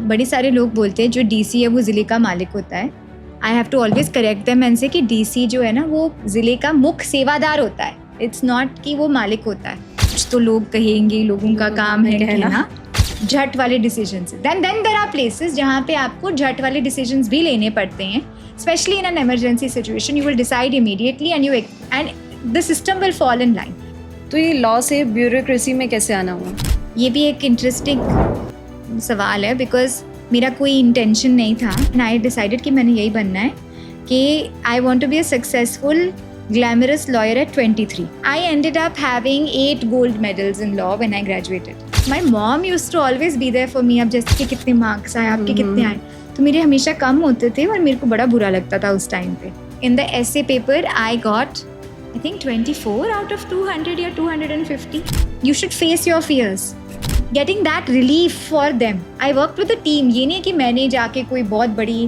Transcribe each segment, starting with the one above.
बड़े सारे लोग बोलते हैं जो डीसी है वो ज़िले का मालिक होता है. I have to always correct them and say कि डीसी जो है ना वो ज़िले का मुख्य सेवादार होता है. इट्स नॉट कि वो मालिक होता है. कुछ तो लोग कहेंगे लोगों का काम है कहना झट वाले decisions. Then there are places जहाँ पे आपको झट वाले डिसीजंस भी लेने पड़ते हैं. Specially in an emergency situation you will decide immediately and the system will fall in line. तो ये लॉ से ब्यूरोक्रेसी में कैसे आना हुआ? ये भी एक इंटरेस्टिंग सवाल है बिकॉज मेरा कोई इंटेंशन नहीं था. एंड आई डिसाइडेड कि मैंने यही बनना है कि I want to be a successful glamorous lawyer at 23. I ended up having 8 gold medals in law when I graduated. My mom used to always be there for me. अब जैसे कि कितने मार्क्स आए आपके कितने आए तो मेरे हमेशा कम होते थे और मेरे को बड़ा बुरा लगता था उस टाइम पे. In the essay paper I got I think 24 out of 200 या 250. You should face your fears. Getting that relief for them. I worked with a team. ये नहीं कि मैंने जाके कोई बहुत बड़ी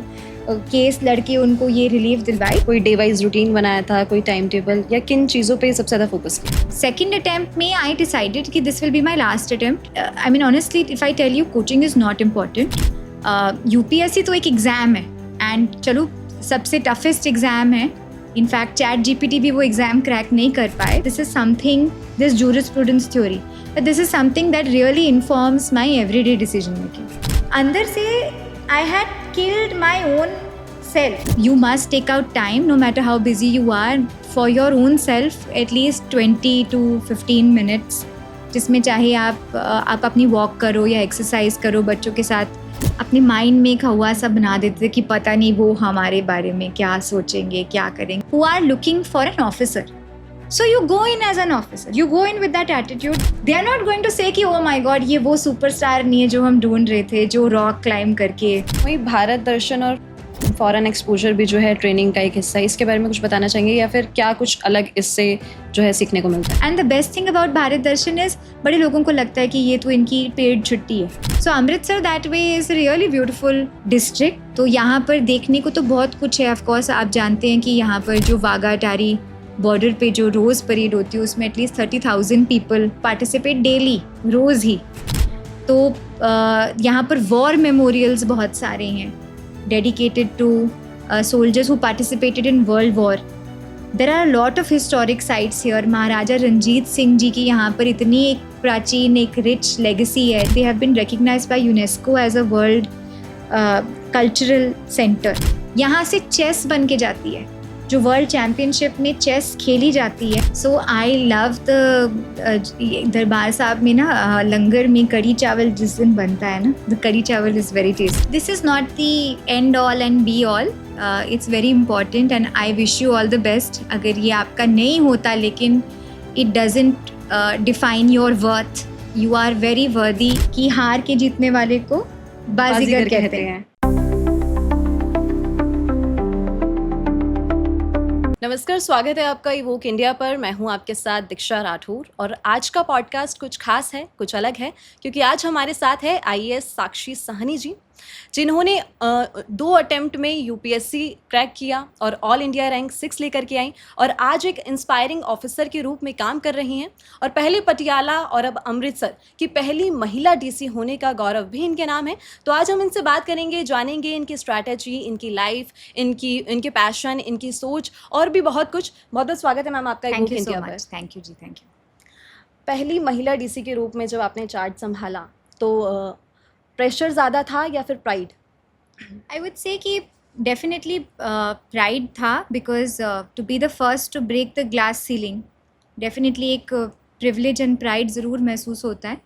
केस लड़के उनको ये रिलीफ दिलवाई. कोई डे वाइज रूटीन बनाया था, कोई टाइम टेबल, या किन चीज़ों पे सबसे ज़्यादा फोकस किया? सेकेंड अटेम्प्ट में आई डिसाइडेड कि this will be my last attempt. I mean honestly if I tell you coaching is not important. UPSC तो एक एग्ज़ाम है एंड चलो सबसे टफेस्ट एग्ज़ाम है. इनफैक्ट चैट जीपीटी भी वो एग्ज़ाम क्रैक नहीं कर पाए. This is something this jurisprudence theory but this is something that really informs my everyday decision making. अंदर से I had killed my own self. You must take out time, no matter how busy you are, for your own self, at least 20 to 15 minutes. जिसमें चाहे आप अपनी walk करो या exercise करो बच्चों के साथ. अपने माइंड में एक हवा सा बना देते कि पता नहीं वो हमारे बारे में क्या सोचेंगे क्या करेंगे. Who are looking for an officer. So you go in as an officer. You go in with that attitude. They are not going to say कि oh my God ये वो सुपरस्टार नहीं है जो हम ढूंढ रहे थे जो रॉक क्लाइंब करके. वही भारत दर्शन और फॉरेन एक्सपोजर भी जो है ट्रेनिंग का एक हिस्सा है. इसके बारे में कुछ बताना चाहेंगे या फिर क्या कुछ अलग इससे जो है सीखने को मिलता है? And the best thing about Bharat Darshan is बड़े लोगों को लगता है कि ये तो इनकी पेड छुट्टी है. So Amritsar that way is really beautiful district. तो यहाँ पर देखने को तो बहुत कुछ है. ऑफकोर्स आप जानते हैं कि यहाँ पर जो वाघा अटारी बॉर्डर पे जो रोज़ परेड होती है उसमें एटलीस्ट 30,000 पीपल पार्टिसिपेट डेली रोज़ ही. तो यहाँ पर वॉर मेमोरियल्स बहुत सारे हैं dedicated to soldiers who participated in world war. There are lot of historic sites here. Maharaja Ranjit Singh ji की यहाँ पर इतनी एक प्राचीन एक रिच लेगेसी है. They have been recognised by UNESCO as a world cultural centre. यहाँ से चेस बन के जाती है जो वर्ल्ड चैम्पियनशिप में चेस खेली जाती है. सो आई लव द दरबार साहब में ना लंगर में कड़ी चावल जिस दिन बनता है ना the kadhi chawal is very tasty. This is not the end all and be all. It's very important and I wish you all the best. अगर ये आपका नहीं होता लेकिन it doesn't define your worth. You are very worthy. कि हार के जीतने वाले को बाजीगर कहते हैं. नमस्कार, स्वागत है आपका इवोक इंडिया पर. मैं हूं आपके साथ दीक्षा राठौर और आज का पॉडकास्ट कुछ खास है, कुछ अलग है क्योंकि आज हमारे साथ है आईएएस साक्षी साहनी जी जिन्होंने 2 अटेम्प्ट में यूपीएससी क्रैक किया और ऑल इंडिया रैंक 6 लेकर के आई और आज एक इंस्पायरिंग ऑफिसर के रूप में काम कर रही हैं और पहले पटियाला और अब अमृतसर की पहली महिला डीसी होने का गौरव भी इनके नाम है. तो आज हम इनसे बात करेंगे, जानेंगे इनकी स्ट्रैटेजी, इनकी लाइफ, इनके पैशन, इनकी सोच और भी बहुत कुछ. बहुत बहुत स्वागत है मैम आपका इवोक इंडिया पर. थैंक यू जी. Thank you. पहली महिला डीसी के रूप में जब आपने चार्ज संभाला तो प्रेशर ज़्यादा था या फिर प्राइड? आई वुड से कि डेफिनेटली प्राइड था because to be the first to break the glass ceiling definitely एक प्रिविलेज एंड प्राइड ज़रूर महसूस होता है.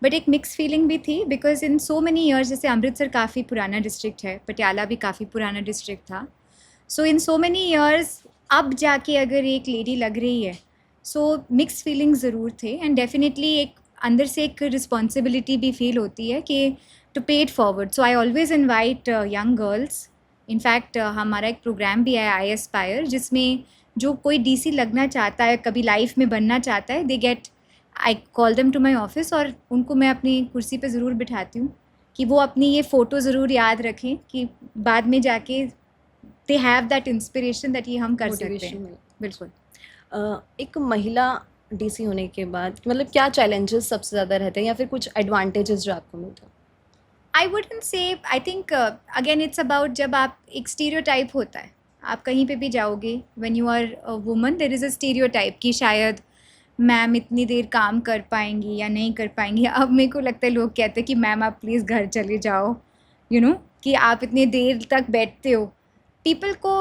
बट एक मिक्स फीलिंग भी थी because in so many years जैसे अमृतसर काफ़ी पुराना डिस्ट्रिक्ट है, पटियाला भी काफ़ी पुराना डिस्ट्रिक्ट था. सो इन सो मेनी ईयर्स अब जाके अगर एक लेडी लग रही है सो मिक्स फीलिंग ज़रूर थे. एंड डेफिनेटली एक अंदर से एक रिस्पॉन्सिबिलिटी भी फील होती है कि टू पे it forward. So I always invite young girls. In fact हमारा एक प्रोग्राम भी है आई एस्पायर जिसमें जो कोई डीसी लगना चाहता है, कभी लाइफ में बनना चाहता है, they get I call them to my office और उनको मैं अपनी कुर्सी पे ज़रूर बिठाती हूँ कि वो अपनी ये फ़ोटो ज़रूर याद रखें कि बाद में जाके they have that inspiration that ये हम कर सकते हैं. बिल्कुल. एक महिला डीसी होने के बाद मतलब क्या चैलेंजेस सबसे ज़्यादा रहते हैं या फिर कुछ एडवांटेजेस जो आपको मिलते हैं? I wouldn't say, I think again it's about, जब आप एक स्टीरियोटाइप होता है, आप कहीं पे भी जाओगे, when you are a woman there is a stereotype कि शायद मैम इतनी देर काम कर पाएंगी या नहीं कर पाएंगी. अब मेरे को लगता है लोग कहते हैं कि मैम आप प्लीज़ घर चले जाओ, कि आप इतनी देर तक बैठते हो. पीपल को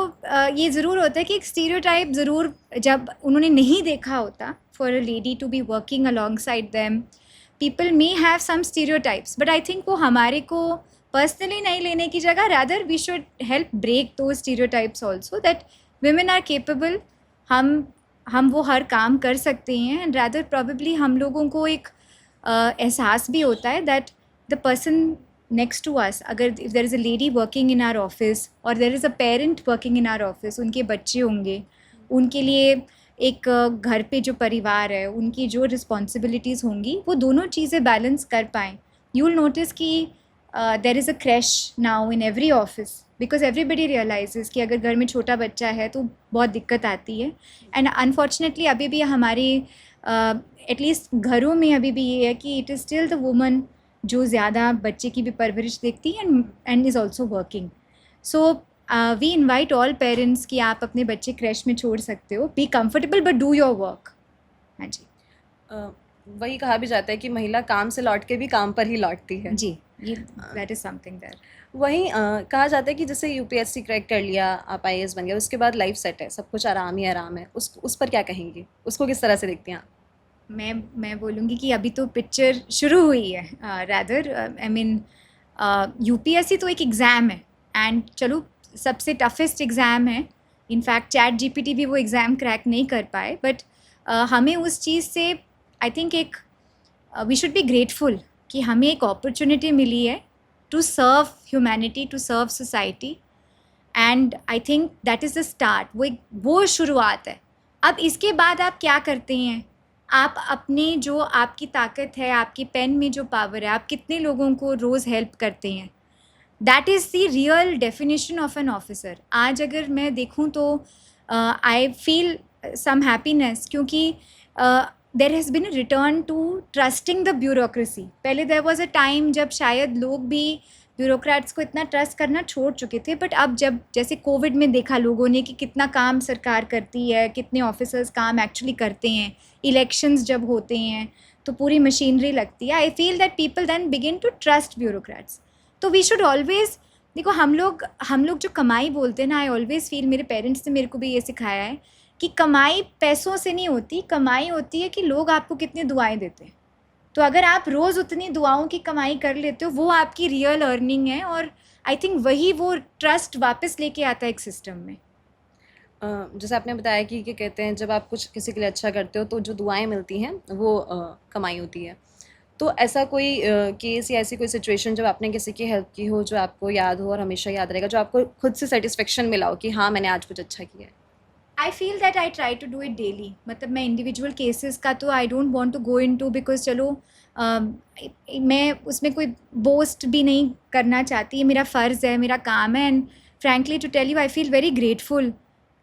ये ज़रूर होता है कि एक स्टीरियोटाइप ज़रूर, जब उन्होंने नहीं देखा होता for a lady to be working alongside them, people may have some stereotypes, but I think वो हमारे को पर्सनली नहीं लेने की जगह rather we should help break दो stereotypes also, that women are capable. हम वो हर काम कर सकते हैं, एंड रादर प्रॉबेबली हम लोगों को एक एहसास भी होता है that the person next to us, अगर if there is a lady working in our office और there is a parent working in our office, उनके बच्चे होंगे, उनके लिए एक घर पे जो परिवार है, उनकी जो रिस्पॉन्सिबिलिटीज़ होंगी, वो दोनों चीज़ें बैलेंस कर पाएँ. यू विल नोटिस कि there is a creche now in every office, because everybody realises कि अगर घर में छोटा बच्चा है तो बहुत दिक्कत आती है. एंड अनफॉर्चुनेटली अभी भी हमारे एटलीस्ट घरों में अभी भी ये है कि it is still the woman जो ज़्यादा बच्चे की भी परवरिश देखती है and is also working. So we invite all parents कि आप अपने बच्चे क्रैश में छोड़ सकते हो, be comfortable but do your work. हाँ जी. वही कहा भी जाता है कि महिला काम से लौट के भी काम पर ही लौटती है. जी, ये दैट इज़ समथिंग दैट. वहीं कहा जाता है कि जैसे यूपीएससी क्रैक कर लिया, आप आईएएस बन गए, उसके बाद लाइफ सेट है, सब कुछ आराम ही आराम है. उस पर क्या कहेंगी? उसको किस तरह से देखती हैं आप? मैं बोलूँगी कि अभी तो पिक्चर शुरू हुई है. रादर आई मीन यूपीएससी तो एक एग्ज़ाम है, एंड चलो सबसे टफेस्ट एग्ज़ाम है. इनफैक्ट चैट जीपीटी भी वो एग्ज़ाम क्रैक नहीं कर पाए, बट हमें उस चीज़ से आई थिंक एक वी शुड बी ग्रेटफुल कि हमें एक अपॉर्चुनिटी मिली है to serve humanity, to serve society, and I think that is the start. वो शुरुआत है. अब इसके बाद आप क्या करते हैं, आप अपने जो आपकी ताकत है, आपकी पेन में जो पावर है, आप कितने लोगों को रोज़ हेल्प करते हैं, that is the real definition of an officer. आज अगर मैं देखूं तो आई फील सम हैप्पीनेस, क्योंकि there has been a return to trusting the bureaucracy. पहले देर वॉज अ टाइम जब शायद लोग भी ब्यूरोक्रेट्स को इतना ट्रस्ट करना छोड़ चुके थे, बट अब जब जैसे कोविड में देखा लोगों ने कि कितना काम सरकार करती है, कितने ऑफिसर्स काम एक्चुअली करते हैं, इलेक्शंस जब होते हैं तो पूरी मशीनरी लगती है, I feel that people then begin to trust bureaucrats. तो वी शुड ऑलवेज़, देखो हम लोग जो कमाई बोलते हैं ना, आई ऑलवेज़ फील, मेरे पेरेंट्स ने मेरे को भी ये सिखाया है कि कमाई पैसों से नहीं होती, कमाई होती है कि लोग आपको कितनी दुआएं देते हैं. तो अगर आप रोज़ उतनी दुआओं की कमाई कर लेते हो, वो आपकी रियल अर्निंग है, और आई थिंक वही वो ट्रस्ट वापस लेके आता है एक सिस्टम में. जैसे आपने बताया कि कहते हैं जब आप कुछ किसी के लिए अच्छा करते हो तो जो दुआएं मिलती हैं वो कमाई होती है. तो ऐसा कोई केस या ऐसी कोई सिचुएशन जब आपने किसी की हेल्प की हो जो आपको याद हो और हमेशा याद रहेगा, जो आपको खुद से सेटिस्फेक्शन मिला हो कि हाँ मैंने आज कुछ अच्छा किया है? I feel that I try to do it daily. मतलब मैं इंडिविजुअल केसेस का तो I don't want to go into, because चलो मैं उसमें कोई बोस्ट भी नहीं करना चाहती. ये मेरा फ़र्ज़ है, मेरा काम है, and frankly to tell you I feel very grateful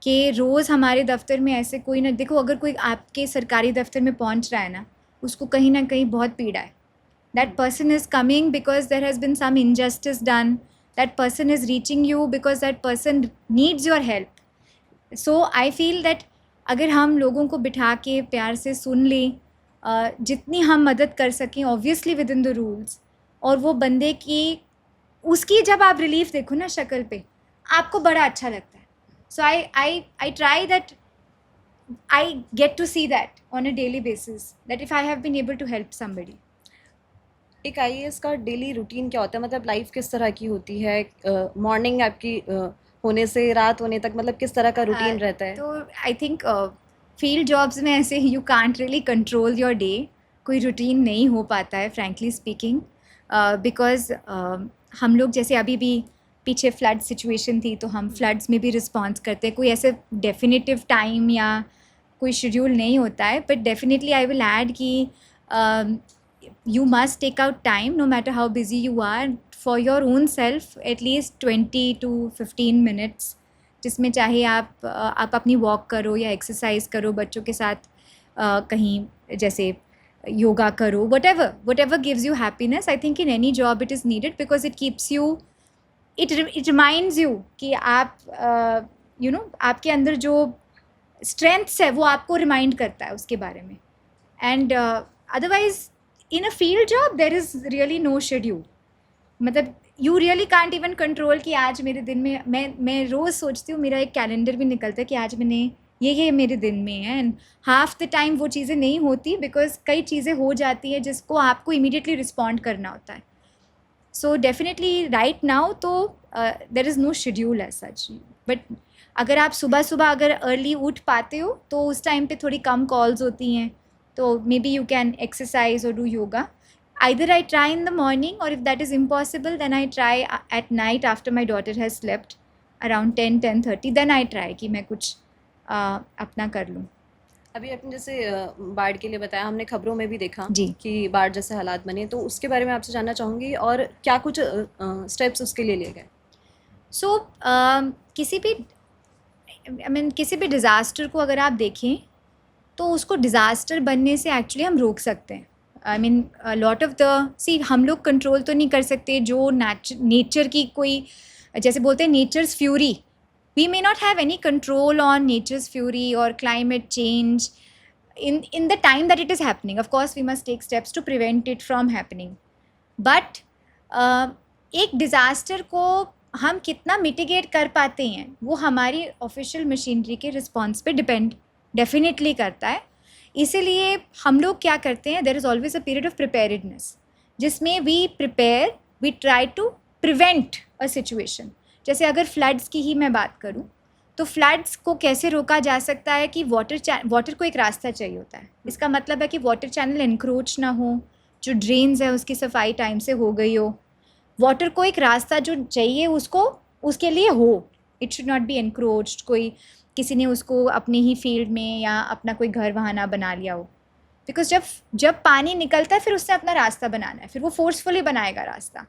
कि रोज़ हमारे दफ्तर में ऐसे कोई ना, देखो अगर कोई आपके सरकारी दफ्तर में पहुंच रहा है ना, उसको कहीं ना कहीं बहुत पीड़ा है. That person is coming because there has been some injustice done. That person is reaching you because that person needs your help. So I feel that अगर हम लोगों को बिठा के प्यार से सुन लें, जितनी हम मदद कर सकें obviously with in the rules, और वो बंदे की उसकी जब आप रिलीफ देखो ना शक्ल पे, आपको बड़ा अच्छा लगता है. So I try that, I get to see that on a daily basis, that if I have been able to help somebody. एक आईएएस का डेली रूटीन क्या होता है? मतलब लाइफ किस तरह की होती है? मॉर्निंग आपकी होने से रात होने तक मतलब किस तरह का रूटीन रहता है? तो आई थिंक फील्ड जॉब्स में ऐसे you can't really control your day. कोई रूटीन नहीं हो पाता है फ्रैंकली स्पीकिंग, बिकॉज हम लोग जैसे अभी भी पीछे फ्लड सिचुएशन थी तो हम फ्लड्स में भी रिस्पॉन्स करते हैं. कोई ऐसे डेफिनेटिव टाइम या कोई शेड्यूल नहीं होता है, but definitely I will add कि you must take out time, no matter how busy you are, for your own self, at least 20 to 15 minutes, जिसमें चाहे आप अपनी वॉक करो या एक्सरसाइज करो, बच्चों के साथ कहीं जैसे yoga karo, whatever gives you happiness. I think in any job it is needed because it keeps you, it reminds you कि आप you know आपके अंदर जो strengths है वो आपको remind करता है उसके बारे में. And otherwise in a field job there is really no schedule. मतलब you really can't even control कि आज मेरे दिन में मैं रोज़ सोचती हूँ, मेरा एक कैलेंडर भी निकलता है कि आज मैंने ये मेरे दिन में है, एंड हाफ द टाइम वो चीज़ें नहीं होती बिकॉज कई चीज़ें हो जाती हैं जिसको आपको इमीडिएटली रिस्पॉन्ड करना होता है. सो डेफिनेटली राइट नाउ तो there is no schedule as such, but अगर आप सुबह अगर अर्ली उठ पाते हो तो उस टाइम पे थोड़ी कम कॉल्स होती हैं, तो may be you can exercise और do yoga. Either I try in the morning, or if that is impossible then I try at night after my daughter has slept around 10:30. then I try कि मैं कुछ अपना कर लूँ. अभी आपने जैसे बाढ़ के लिए बताया, हमने खबरों में भी देखा जी. कि बाढ़ जैसे हालात बने, तो उसके बारे में आपसे जानना चाहूँगी और क्या कुछ स्टेप्स उसके लिए लिए गए. सो किसी भी डिज़ास्टर को अगर आप देखें तो उसको डिज़ास्टर बनने से एक्चुअली हम रोक सकते हैं. I mean lot of the हम लोग कंट्रोल तो नहीं कर सकते जो नेचर की कोई, जैसे बोलते हैं nature's fury, we may not have any control on nature's fury और climate change in the time that it is happening. Of course we must take steps to prevent it from happening, but एक disaster को हम कितना mitigate कर पाते हैं वो हमारी ऑफिशियल मशीनरी के रिस्पॉन्स पे डिपेंड डेफिनेटली करता है. इसीलिए हम लोग क्या करते हैं, there is always a period of preparedness जिसमें we prepare, we try to prevent a situation. जैसे अगर फ्लड्स की ही मैं बात करूँ तो फ्लड्स को कैसे रोका जा सकता है कि वाटर को एक रास्ता चाहिए होता है. इसका मतलब है कि वाटर चैनल एनक्रोच ना हो, जो ड्रेन्स है उसकी सफाई टाइम से हो गई हो. वाटर को एक रास्ता जो चाहिए उसको उसके लिए हो, it should not be encroached, कोई किसी ने उसको अपने ही फील्ड में या अपना कोई घर वहाँ ना बना लिया हो. बिकॉज जब पानी निकलता है फिर उससे अपना रास्ता बनाना है, फिर वो फोर्सफुली बनाएगा रास्ता.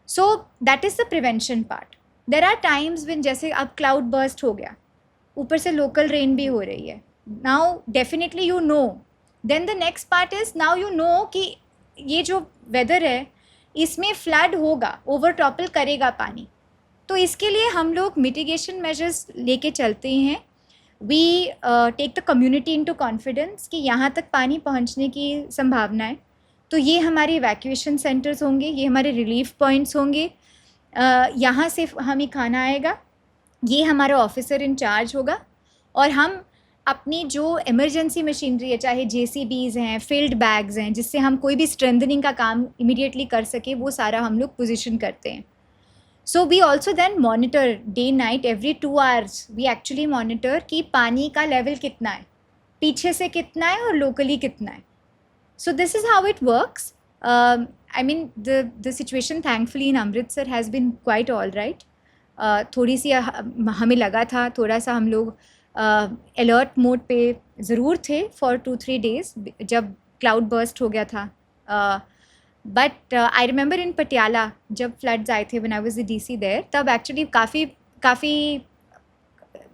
So that is the prevention part. There are times when, जैसे अब क्लाउड बर्स्ट हो गया, ऊपर से लोकल रेन भी हो रही है, now definitely you know, then the next part is now you know कि ये जो वेदर है इसमें फ्लड होगा, ओवर टॉपल करेगा पानी. तो इसके लिए हम लोग मिटिगेशन मेजर्स लेके चलते हैं. We take the community into confidence कि यहाँ तक पानी पहुँचने की संभावना है, तो ये हमारे इवैक्यूएशन सेंटर्स होंगे, ये हमारे रिलीफ पॉइंट्स होंगे, यहाँ से हमें खाना आएगा, ये हमारा ऑफिसर इंचार्ज होगा, और हम अपनी जो इमरजेंसी मशीनरी है, चाहे JCBs हैं, फील्ड बैग्स हैं, जिससे हम कोई भी स्ट्रेंथनिंग का काम इमीडिएटली कर सके, वो सारा हम लोग पोजीशन करते हैं. So we also then monitor day night, every 2 hours we actually monitor कि पानी का लेवल कितना है, पीछे से कितना है और लोकली कितना है. सो this is how it works. I mean the situation thankfully in Amritsar has been quite all right. थोड़ी सी हमें लगा था, थोड़ा सा हम लोग अलर्ट मोड पे ज़रूर थे फॉर 2-3 days जब क्लाउड बर्स्ट हो गया था. But I remember in Patiala जब फ्लड्स आए थे, when I was the DC there, तब एक्चुअली काफ़ी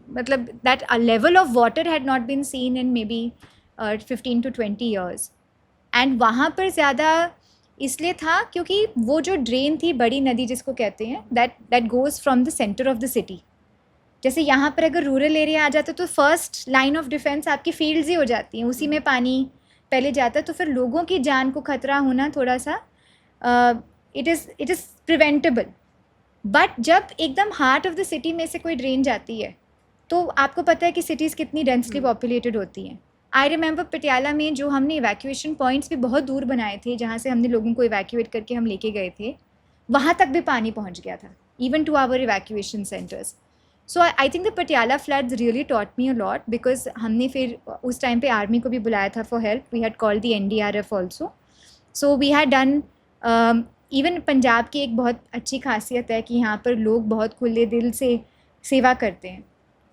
मतलब that a level of water had not been seen in maybe 15 to 20 years. And वहाँ पर ज़्यादा इसलिए था क्योंकि वो जो ड्रेन थी, बड़ी नदी जिसको कहते हैं, that goes from the centre of the city. जैसे यहाँ पर अगर रूरल एरिया आ जाता तो फर्स्ट लाइन ऑफ डिफेंस आपकी फील्ड्स ही हो जाती हैं, उसी में पानी पहले जाता है, तो फिर लोगों की जान को खतरा होना थोड़ा सा इट इज़ प्रिवेंटेबल. बट जब एकदम हार्ट ऑफ द सिटी में से कोई ड्रेन जाती है तो आपको पता है कि सिटीज़ कितनी डेंसली पॉपुलेटेड होती हैं. आई रिमेंबर पटियाला में जो हमने इवैक्यूएशन पॉइंट्स भी बहुत दूर बनाए थे, जहाँ से हमने लोगों को इवैक्यूएट करके हम लेके गए थे, वहाँ तक भी पानी पहुँच गया था, even to our evacuation centres. So I think the Patiala floods really taught me a lot, because हमने फिर उस टाइम पे आर्मी को भी बुलाया था for help. We had called the NDRF also. So we had done, even Punjab की एक बहुत अच्छी खासियत है कि यहाँ पर लोग बहुत खुले दिल से सेवा करते हैं,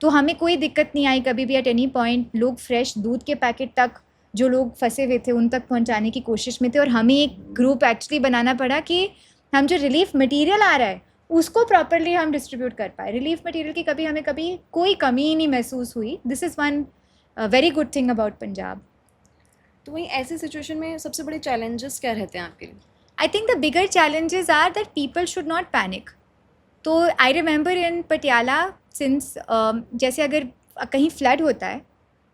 तो हमें कोई दिक्कत नहीं आई कभी भी. एट एनी पॉइंट लोग फ्रेश दूध के पैकेट तक जो लोग फंसे हुए थे उन तक पहुंचाने की कोशिश में थे, और हमें एक ग्रुप एक्चुअली बनाना पड़ा कि हम जो रिलीफ मटेरियल आ रहा है उसको प्रॉपरली हम डिस्ट्रीब्यूट कर पाए. रिलीफ मटेरियल की हमें कभी कोई कमी ही नहीं महसूस हुई. This is one very good thing about Punjab. तो वहीं ऐसी सिचुएशन में सबसे बड़े चैलेंजेस क्या रहते हैं आपके लिए? I think the bigger challenges are that people should not panic. तो I remember in Patiala since जैसे अगर कहीं फ्लड होता है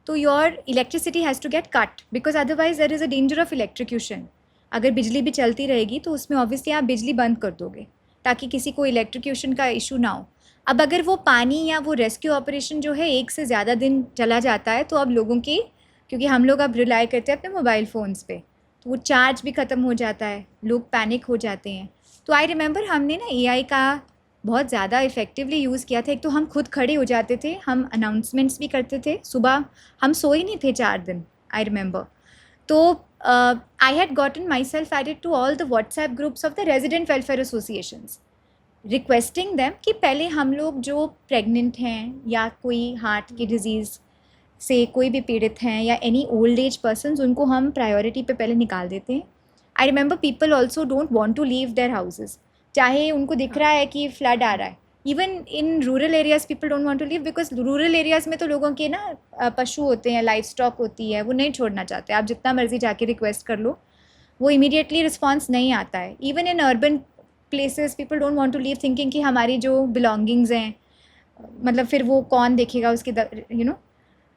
तो your electricity has to get cut because otherwise there is a danger of electrocution. अगर बिजली भी चलती रहेगी तो उसमें ऑब्वियसली आप बिजली बंद कर दोगे ताकि किसी को इलेक्ट्रिक्यूशन का इशू ना हो. अब अगर वो पानी या वो रेस्क्यू ऑपरेशन जो है एक से ज़्यादा दिन चला जाता है तो अब लोगों की, क्योंकि हम लोग अब रिलाई करते हैं अपने मोबाइल फ़ोन्स पे, तो वो चार्ज भी ख़त्म हो जाता है, लोग पैनिक हो जाते हैं. तो आई रिमेंबर हमने ना AI का बहुत ज़्यादा इफ़ेक्टिवली यूज़ किया था. एक तो हम खुद खड़े हो जाते थे, हम अनाउंसमेंट्स भी करते थे, सुबह हम सोए नहीं थे 4 दिन, आई रिमेंबर. तो I had gotten myself added to all the WhatsApp groups of the resident welfare associations requesting them कि पहले हम लोग जो प्रेग्नेंट हैं या कोई हार्ट की डिजीज़ से कोई भी पीड़ित हैं या एनी ओल्ड एज पर्सनस, उनको हम प्रायोरिटी पे पहले निकाल देते हैं. I remember people also don't want to leave their houses, चाहे उनको दिख रहा है कि फ्लड आ रहा है. Even in rural areas people don't want to leave because rural areas में तो लोगों के ना पशु होते हैं, लाइफ स्टॉक होती है, वो नहीं छोड़ना चाहते. आप जितना मर्जी जाके रिक्वेस्ट कर लो, वो इमीडिएटली रिस्पॉन्स नहीं आता है. Even in urban places people don't want to leave thinking कि हमारी जो बिलोंगिंग्स हैं, मतलब फिर वो कौन देखेगा उसकी, यू नो.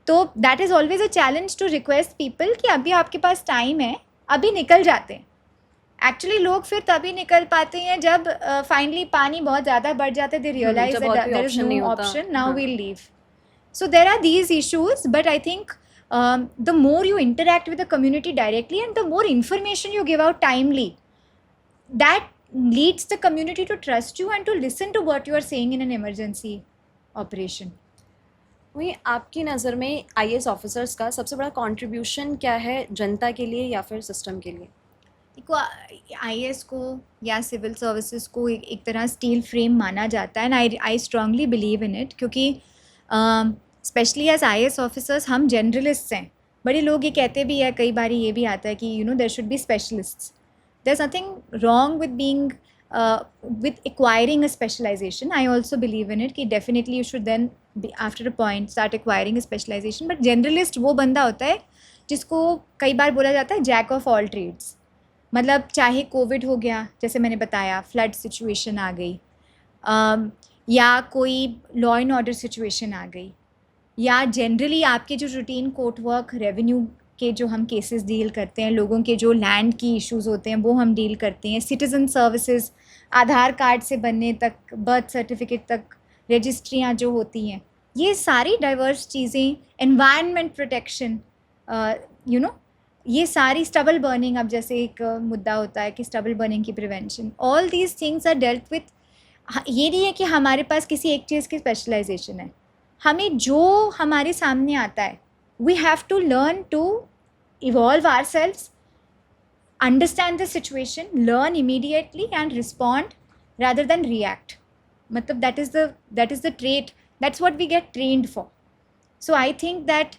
तो that is always a challenge to request people कि अभी आपके पास टाइम है, अभी निकल जाते हैं. एक्चुअली लोग फिर तभी निकल पाते हैं जब फाइनली पानी बहुत ज़्यादा बढ़ जाता है. दे रियलाइज जब और दैट कोई देयर इज option नहीं नो होता. ऑप्शन, नाउ हाँ. We'll leave. So there are these issues, but I think the more you interact with the community directly and the more information you give out timely, that leads the community to trust you and to listen to what you are saying in an emergency operation. वहीं आपकी नज़र में IAS officers का सबसे बड़ा contribution क्या है जनता के लिए या फिर सिस्टम के लिए? देखो, IAS को या सिविल सर्विसेज को एक तरह स्टील फ्रेम माना जाता है and I strongly believe in it, क्योंकि स्पेशली एज IAS ऑफिसर्स हम जनरलिस्ट हैं. बड़े लोग ये कहते भी है, कई बार ये भी आता है कि there should be specialists. There is nothing wrong with being with acquiring a specialization. I also believe in it कि definitely you should then be, after a point, start acquiring a specialization. But generalist वो बंदा होता है जिसको कई बार बोला जाता है जैक ऑफ ऑल ट्रेड्स. मतलब चाहे कोविड हो गया, जैसे मैंने बताया, फ्लड सिचुएशन आ गई, या कोई लॉ एंड ऑर्डर सिचुएशन आ गई, या जनरली आपके जो रूटीन कोर्ट वर्क, रेवेन्यू के जो हम केसेस डील करते हैं, लोगों के जो लैंड की इश्यूज़ होते हैं वो हम डील करते हैं, सिटीज़न सर्विसेज, आधार कार्ड से बनने तक, बर्थ सर्टिफिकेट तक, रजिस्ट्रियाँ जो होती हैं, ये सारी डाइवर्स चीज़ें, एनवायरनमेंट प्रोटेक्शन, ये सारी, स्टबल बर्निंग, अब जैसे एक मुद्दा होता है कि स्टबल बर्निंग की prevention, all these things are dealt with. ये नहीं है कि हमारे पास किसी एक चीज़ की स्पेशलाइजेशन है. हमें जो हमारे सामने आता है, we have to learn to evolve ourselves, understand the situation, learn immediately and respond rather than react. मतलब that is the trait, that's what we get trained for. So I think that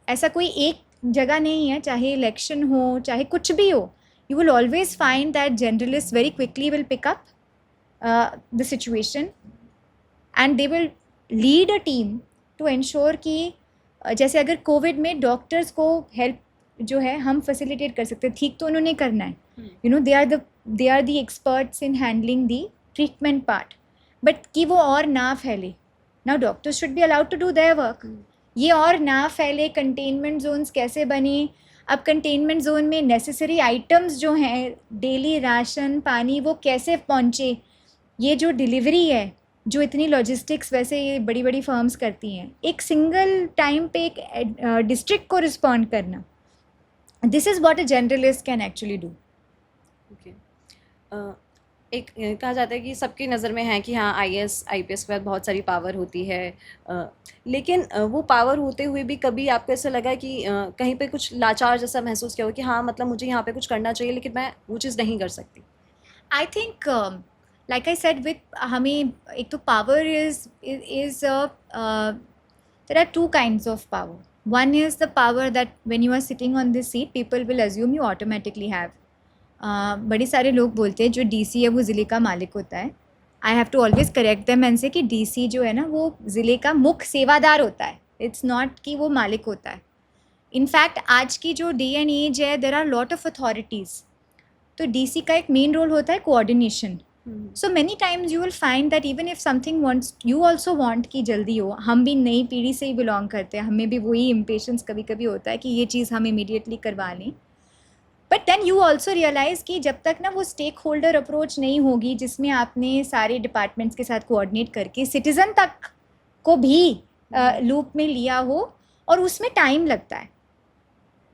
ऐसा कोई एक जगह नहीं है, चाहे election हो, चाहे कुछ भी हो, you will always find that generalists very quickly will pick up the situation and they will lead a team to ensure कि जैसे अगर कोविड में डॉक्टर्स को हेल्प जो है हम फैसिलिटेट कर सकते हैं, ठीक तो उन्होंने करना है, they are the experts in handling the treatment part, but कि वो और ना फैले. Now doctors should be allowed to do their work. ये और ना फैले. कंटेनमेंट जोन्स कैसे बने? अब कंटेनमेंट जोन में नेसेसरी आइटम्स जो हैं, डेली राशन, पानी, वो कैसे पहुँचे? ये जो डिलीवरी है, जो इतनी लॉजिस्टिक्स वैसे ये बड़ी बड़ी फर्म्स करती हैं, एक सिंगल टाइम पे एक डिस्ट्रिक्ट को रिस्पॉन्ड करना, this is what a journalist can actually do. Okay. एक कहा जाता है कि सबकी नज़र में है कि हाँ IAS IPS के बाद बहुत सारी पावर होती है, लेकिन वो पावर होते हुए भी कभी आपको ऐसा लगा कि कहीं पे कुछ लाचार जैसा महसूस किया हो कि हाँ मतलब मुझे यहाँ पे कुछ करना चाहिए लेकिन मैं वो चीज़ नहीं कर सकती? I think like I said, with हमें एक तो power is there are two kinds of power. One is the power that when you are sitting on this seat, people will assume you automatically have. बड़े सारे लोग बोलते हैं जो DC है वो ज़िले का मालिक होता है. I have to always correct them and say कि DC जो है ना वो ज़िले का मुख्य सेवादार होता है. It's not कि वो मालिक होता है. इनफैक्ट आज की जो डे एंड एज है, there are lot of authorities, तो डीसी का एक मेन रोल होता है coordination. So many times you will find that even if something wants, you also want कि जल्दी हो. हम भी नई पीढ़ी से ही बिलोंग करते हैं, हमें भी वही इम्पेशंस कभी कभी होता है कि ये चीज़ हम इमीडिएटली करवा लें. But then you also realise कि जब तक ना वो स्टेक होल्डर अप्रोच नहीं होगी जिसमें आपने सारे डिपार्टमेंट्स के साथ कोऑर्डिनेट करके सिटीज़न तक को भी लूप में लिया हो, और उसमें टाइम लगता है.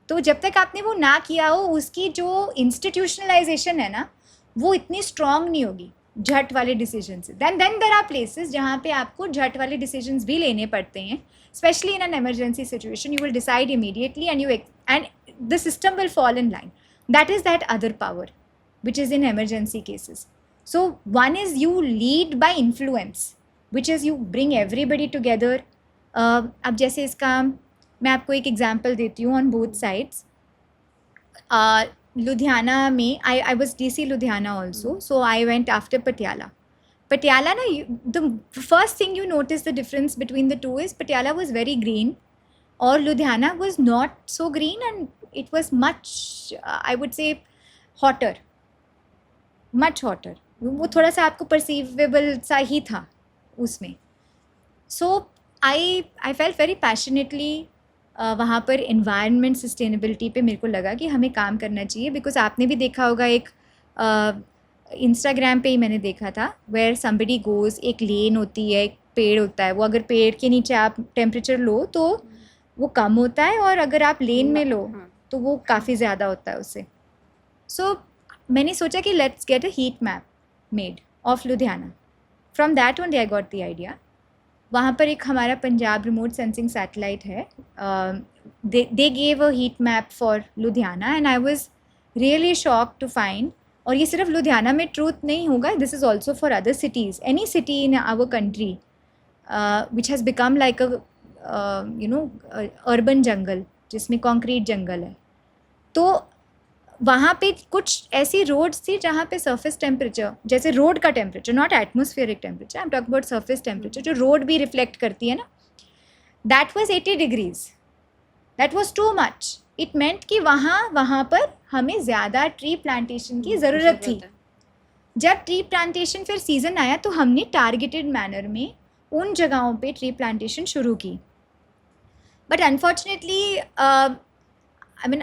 तो जब तक आपने वो ना किया हो, उसकी जो इंस्टीट्यूशनलाइजेशन है ना, वो इतनी स्ट्रॉन्ग नहीं होगी झट वाले डिसीजन से. देन देर आर प्लेसेस जहाँ पे आपको झट वाले डिसीजंस भी लेने पड़ते हैं. Specially in an emergency situation, you will decide immediately and the system will fall in line. That is that other power which is in emergency cases. So one is you lead by influence, which is you bring everybody together. अब जैसे इसका मैं आपको एक example देती हूँ on both sides. Ludhiana में I was DC Ludhiana also, so I went after Patiala. Patiala na, the first thing you notice the difference between the two is Patiala was very green और Ludhiana was not so green, and it was much I would say hotter, much hotter. वो थोड़ा सा आपको perceivable सा ही था उसमें. So I felt very passionately वहाँ पर environment sustainability पे मेरे को लगा कि हमें काम करना चाहिए. बिकॉज आपने भी देखा होगा, एक इंस्टाग्राम पे ही मैंने देखा था, वेयर somebody goes, एक लेन होती है, एक पेड़ होता है, वो अगर पेड़ के नीचे आप टेम्परेचर लो तो वो कम होता है, और अगर आप लेन में लो तो वो काफ़ी ज़्यादा होता है उससे. सो मैंने सोचा कि let's get a heat map made of Ludhiana. From that only I got the idea. वहाँ पर एक हमारा पंजाब रिमोट सेंसिंग सैटेलाइट है, they gave a heat map for Ludhiana, and I was really shock to find. और ये सिर्फ लुधियाना में ट्रूथ नहीं होगा, this is also for other cities. Any city in our country which has become like a urban jungle, जिसमें concrete जंगल है. तो वहाँ पे कुछ ऐसी रोड्स थी जहाँ पे सरफेस टेम्परेचर, जैसे रोड का temperature, not atmospheric temperature, I am talking about surface temperature, जो रोड भी रिफ्लेक्ट करती है ना, that was 80 degrees. That was too much. It meant कि वहाँ पर हमें ज़्यादा ट्री प्लांटेशन की ज़रूरत थी. जब ट्री प्लांटेशन फिर सीज़न आया तो हमने टारगेटेड मैनर में उन जगहों पे ट्री प्लांटेशन शुरू की. बट अनफॉर्चुनेटली I mean,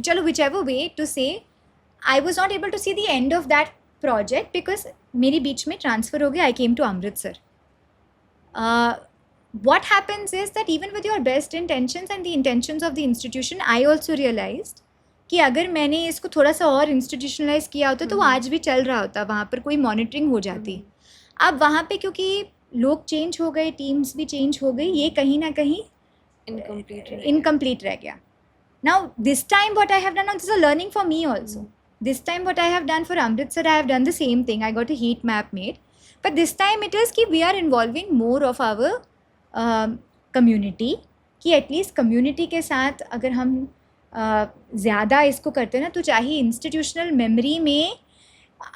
चलो whichever way to say, I was not able to see the end of that project because मेरी बीच में ट्रांसफ़र हो गया. I came to Amritsar. What happens is that even with your best intentions and the intentions of the institution, I also realized कि अगर मैंने इसको थोड़ा सा और इंस्टीट्यूशनलाइज किया होता तो वो आज भी चल रहा होता, वहाँ पर कोई मॉनिटरिंग हो जाती. अब वहाँ पे क्योंकि लोग चेंज हो गए, टीम्स भी चेंज हो गई, ये कहीं ना कहीं इनकम्प्लीट रह गया. Now this time what I have done, this is a learning for me also. This time what I have done for Amritsar, I have done the same thing. I got a heat map made, but this time it is कि we are involving more of our community. कि at least community के साथ अगर हम ज़्यादा इसको करते हैं ना, तो चाहे इंस्टीट्यूशनल मेमोरी में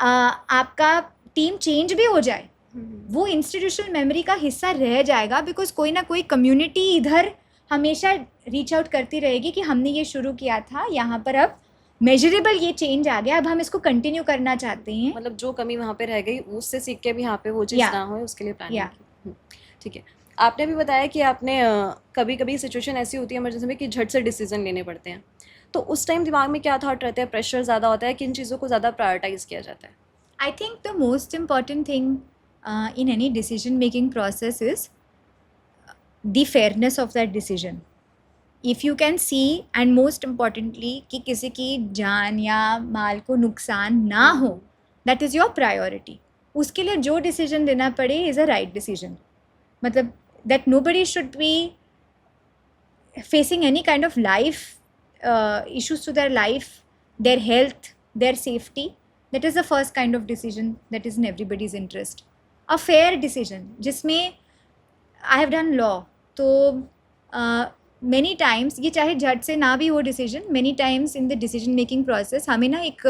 आपका टीम चेंज भी हो जाए, वो इंस्टीट्यूशनल मेमोरी का हिस्सा रह जाएगा. बिकॉज कोई ना कोई कम्युनिटी इधर हमेशा रीच आउट करती रहेगी कि हमने ये शुरू किया था, यहाँ पर अब मेजरेबल ये चेंज आ गया, अब हम इसको कंटिन्यू करना चाहते हैं. मतलब जो कमी वहाँ पे रह गई उससे सीख के भी यहाँ पे वो चीज़ ना हो, उसके लिए प्लानिंग की. ठीक है. आपने भी बताया कि आपने कभी कभी सिचुएशन ऐसी होती है इमरजेंसी में कि झट से डिसीजन लेने पड़ते हैं, तो उस टाइम दिमाग में क्या थॉट रहता है? प्रेशर ज़्यादा होता है, किन चीज़ों को ज़्यादा प्रायोरिटाइज किया जाता है? I think the most important thing in any decision making process is the fairness of that decision. If you can see, and most importantly कि किसी की जान या माल को नुकसान ना हो, that is your priority. उसके लिए जो decision लेना पड़े is a right decision. मतलब that nobody should be facing any kind of life issues to their life, their health, their safety. That is the first kind of decision that is in everybody's interest. A fair decision जिसमें I have done law. तो many times ये चाहे झट से ना भी हो decision, many times in the decision making process हमें ना एक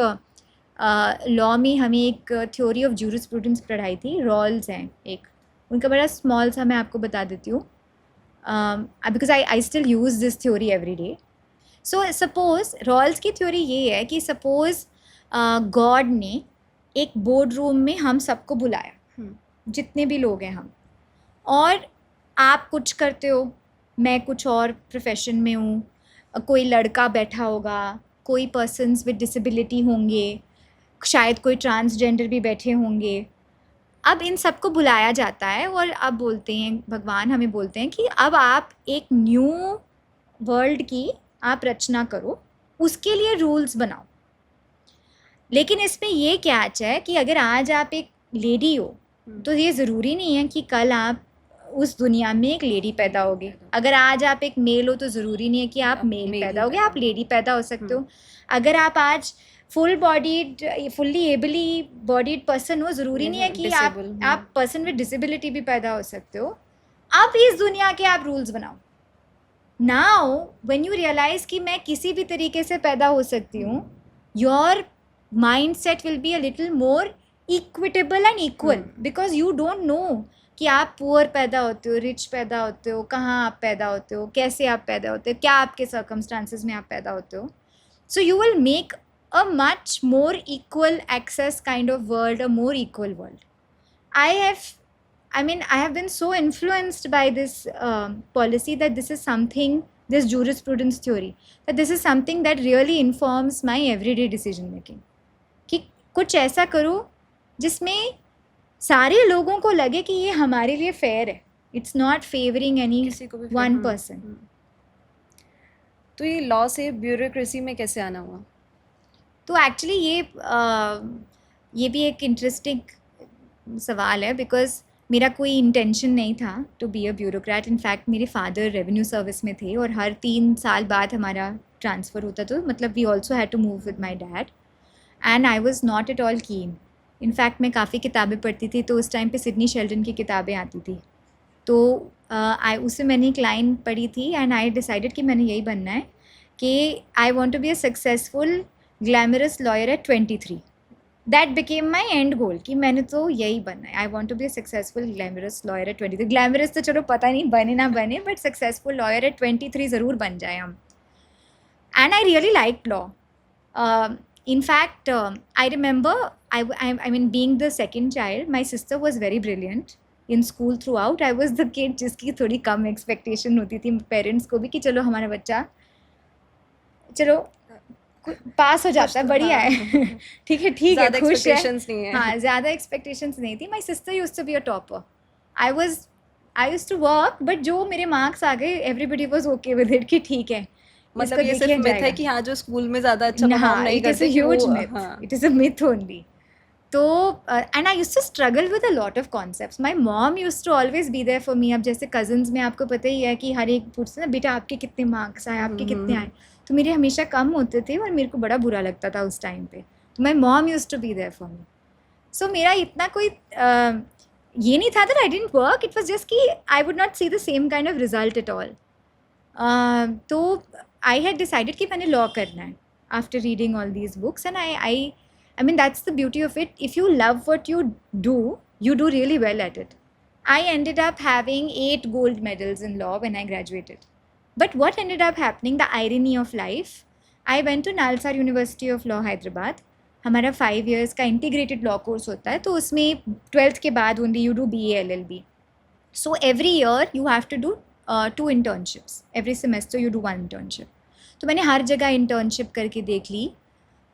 लॉ में हमें एक थ्योरी ऑफ जूरिस्प्रूडेंस पढ़ाई थी. रॉल्स हैं एक, उनका बड़ा स्मॉल सा मैं आपको बता देती हूँ, because I still use this theory every day. So suppose Rawls की थ्योरी ये है कि सपोज गॉड ने एक बोर्ड रूम में हम सबको बुलाया, जितने भी लोग हैं हम, और आप कुछ करते हो, मैं कुछ और प्रोफेशन में हूँ, कोई लड़का बैठा होगा, कोई पर्सन्स विद डिसेबिलिटी होंगे, शायद कोई ट्रांसजेंडर भी बैठे होंगे। अब इन सबको बुलाया जाता है और अब बोलते हैं, भगवान हमें बोलते हैं कि अब आप एक न्यू वर्ल्ड की आप रचना करो, उसके लिए रूल्स बनाओ। लेकिन इसमें ये कैच है कि अगर आज आप एक लेडी हो तो ये ज़रूरी नहीं है कि कल आप उस दुनिया में एक लेडी पैदा होगे। अगर आज आप एक मेल हो तो ज़रूरी नहीं है कि आप मेल पैदा होगे, आप लेडी पैदा हो सकते हो। अगर आप आज full bodied, fully ably bodied person हो, ज़रूरी नहीं है कि आप पर्सन विद डिसेबिलिटी भी पैदा हो सकते हो। अब इस दुनिया के आप रूल्स बनाओ। नाउ व्हेन यू रियलाइज कि मैं किसी भी तरीके से पैदा हो सकती हूँ, your mind set will be a little more equitable and equal, because you don't know कि आप पुअर पैदा होते हो, रिच पैदा होते हो, कहाँ आप पैदा होते हो, कैसे आप पैदा होते हो, क्या आपके सर्कमस्टांसिस में आप पैदा होते हो। So you will make a much more equal access kind of world, a more equal world. I have been so influenced by this policy that this is something, this jurisprudence theory, that this is something that really informs my everyday decision making. कि कुछ ऐसा करो जिसमें सारे लोगों को लगे कि ये हमारे लिए फेयर है, it's not favouring any one person. तो ये लॉ से ब्यूरोक्रेसी में कैसे आना हुआ? तो एक्चुअली ये भी एक इंटरेस्टिंग सवाल है, बिकॉज मेरा कोई इंटेंशन नहीं था to be a bureaucrat. In fact मेरे फादर रेवेन्यू सर्विस में थे और हर 3 साल बाद हमारा ट्रांसफ़र होता, तो मतलब we also had to move with my dad and I was not at all keen. In fact मैं काफ़ी किताबें पढ़ती थी, तो उस टाइम पे सिडनी शेल्डन की किताबें आती थी, तो उससे मैंने एक लाइन पढ़ी थी एंड आई डिसाइडेड कि मैंने यही बनना है कि I want to be a successful glamorous lawyer at 23। That became my end goal कि मैंने तो यही बनना है, I want to be a successful glamorous lawyer at 23। Glamorous तो चलो पता नहीं बने ना बने, बट सक्सेसफुल लॉयर एट 23 ज़रूर बन जाए हम। And I really like law. in fact, I remember, I mean, being the second child, my sister was very brilliant in school throughout. I was the kid जिसकी थोड़ी कम expectation होती थी parents को भी कि चलो हमारा बच्चा चलो पास हो जाता है, बढ़िया है, ठीक है खुश है, हाँ ज़्यादा एक्सपेक्टेशंस नहीं थी। My sister used to be a topper, I used to work, but जो मेरे मार्क्स आ गए everybody was okay with it कि ठीक है। मतलब ये सिर्फ मिथ है कि हाँ जो स्कूल में ज़्यादा अच्छा परफॉर्म नहीं करते, it is a myth only. तो and I used to struggle with a lot of concepts. My mom used to always be there for me. अब जैसे कजन्स में आपको पता ही है कि हर एक पूछते ना, बेटा आपके कितने मार्क्स आए, आपके कितने आए, तो मेरे हमेशा कम होते थे और मेरे को बड़ा बुरा लगता था उस टाइम पे। तो my mom used to be there for me. So मेरा इतना कोई ये नहीं था that I didn't work, it was just कि I would not see the same kind of result at all. तो आई हैड डिसाइडेड कि मैंने लॉ करना है after reading all these books and I mean, that's the beauty of it. If you love what you do really well at it. I ended up having 8 gold medals in law when I graduated. But what ended up happening, the irony of life, I went to Nalsar University of Law, Hyderabad. हमारा 5 years का integrated law course होता है, तो उसमें 12th के बाद only you do BA LLB. So every year you have to do 2 internships. Every semester you do 1 internship. तो मैंने हर जगह internship करके देख ली,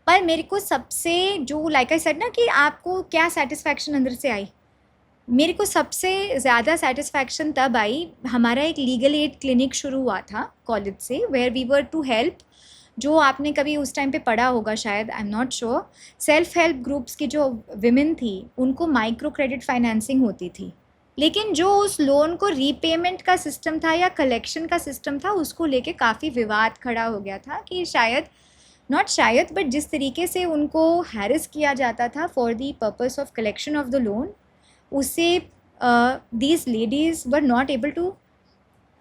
पर मेरे को सबसे जो लाइक आई सेड ना कि आपको क्या सेटिस्फैक्शन अंदर से आई, मेरे को सबसे ज़्यादा सेटिस्फैक्शन तब आई, हमारा एक लीगल एड क्लिनिक शुरू हुआ था कॉलेज से, where we were to help, जो आपने कभी उस टाइम पे पढ़ा होगा शायद, I am not sure, self help groups की जो विमेन थी उनको माइक्रो क्रेडिट फाइनेंसिंग होती थी, लेकिन जो उस लोन को रीपेमेंट का सिस्टम था या कलेक्शन का सिस्टम था, उसको लेके काफ़ी विवाद खड़ा हो गया था कि शायद बट जिस तरीके से उनको हैरेस किया जाता था for the purpose of collection of the loan, उससे these ladies were not able to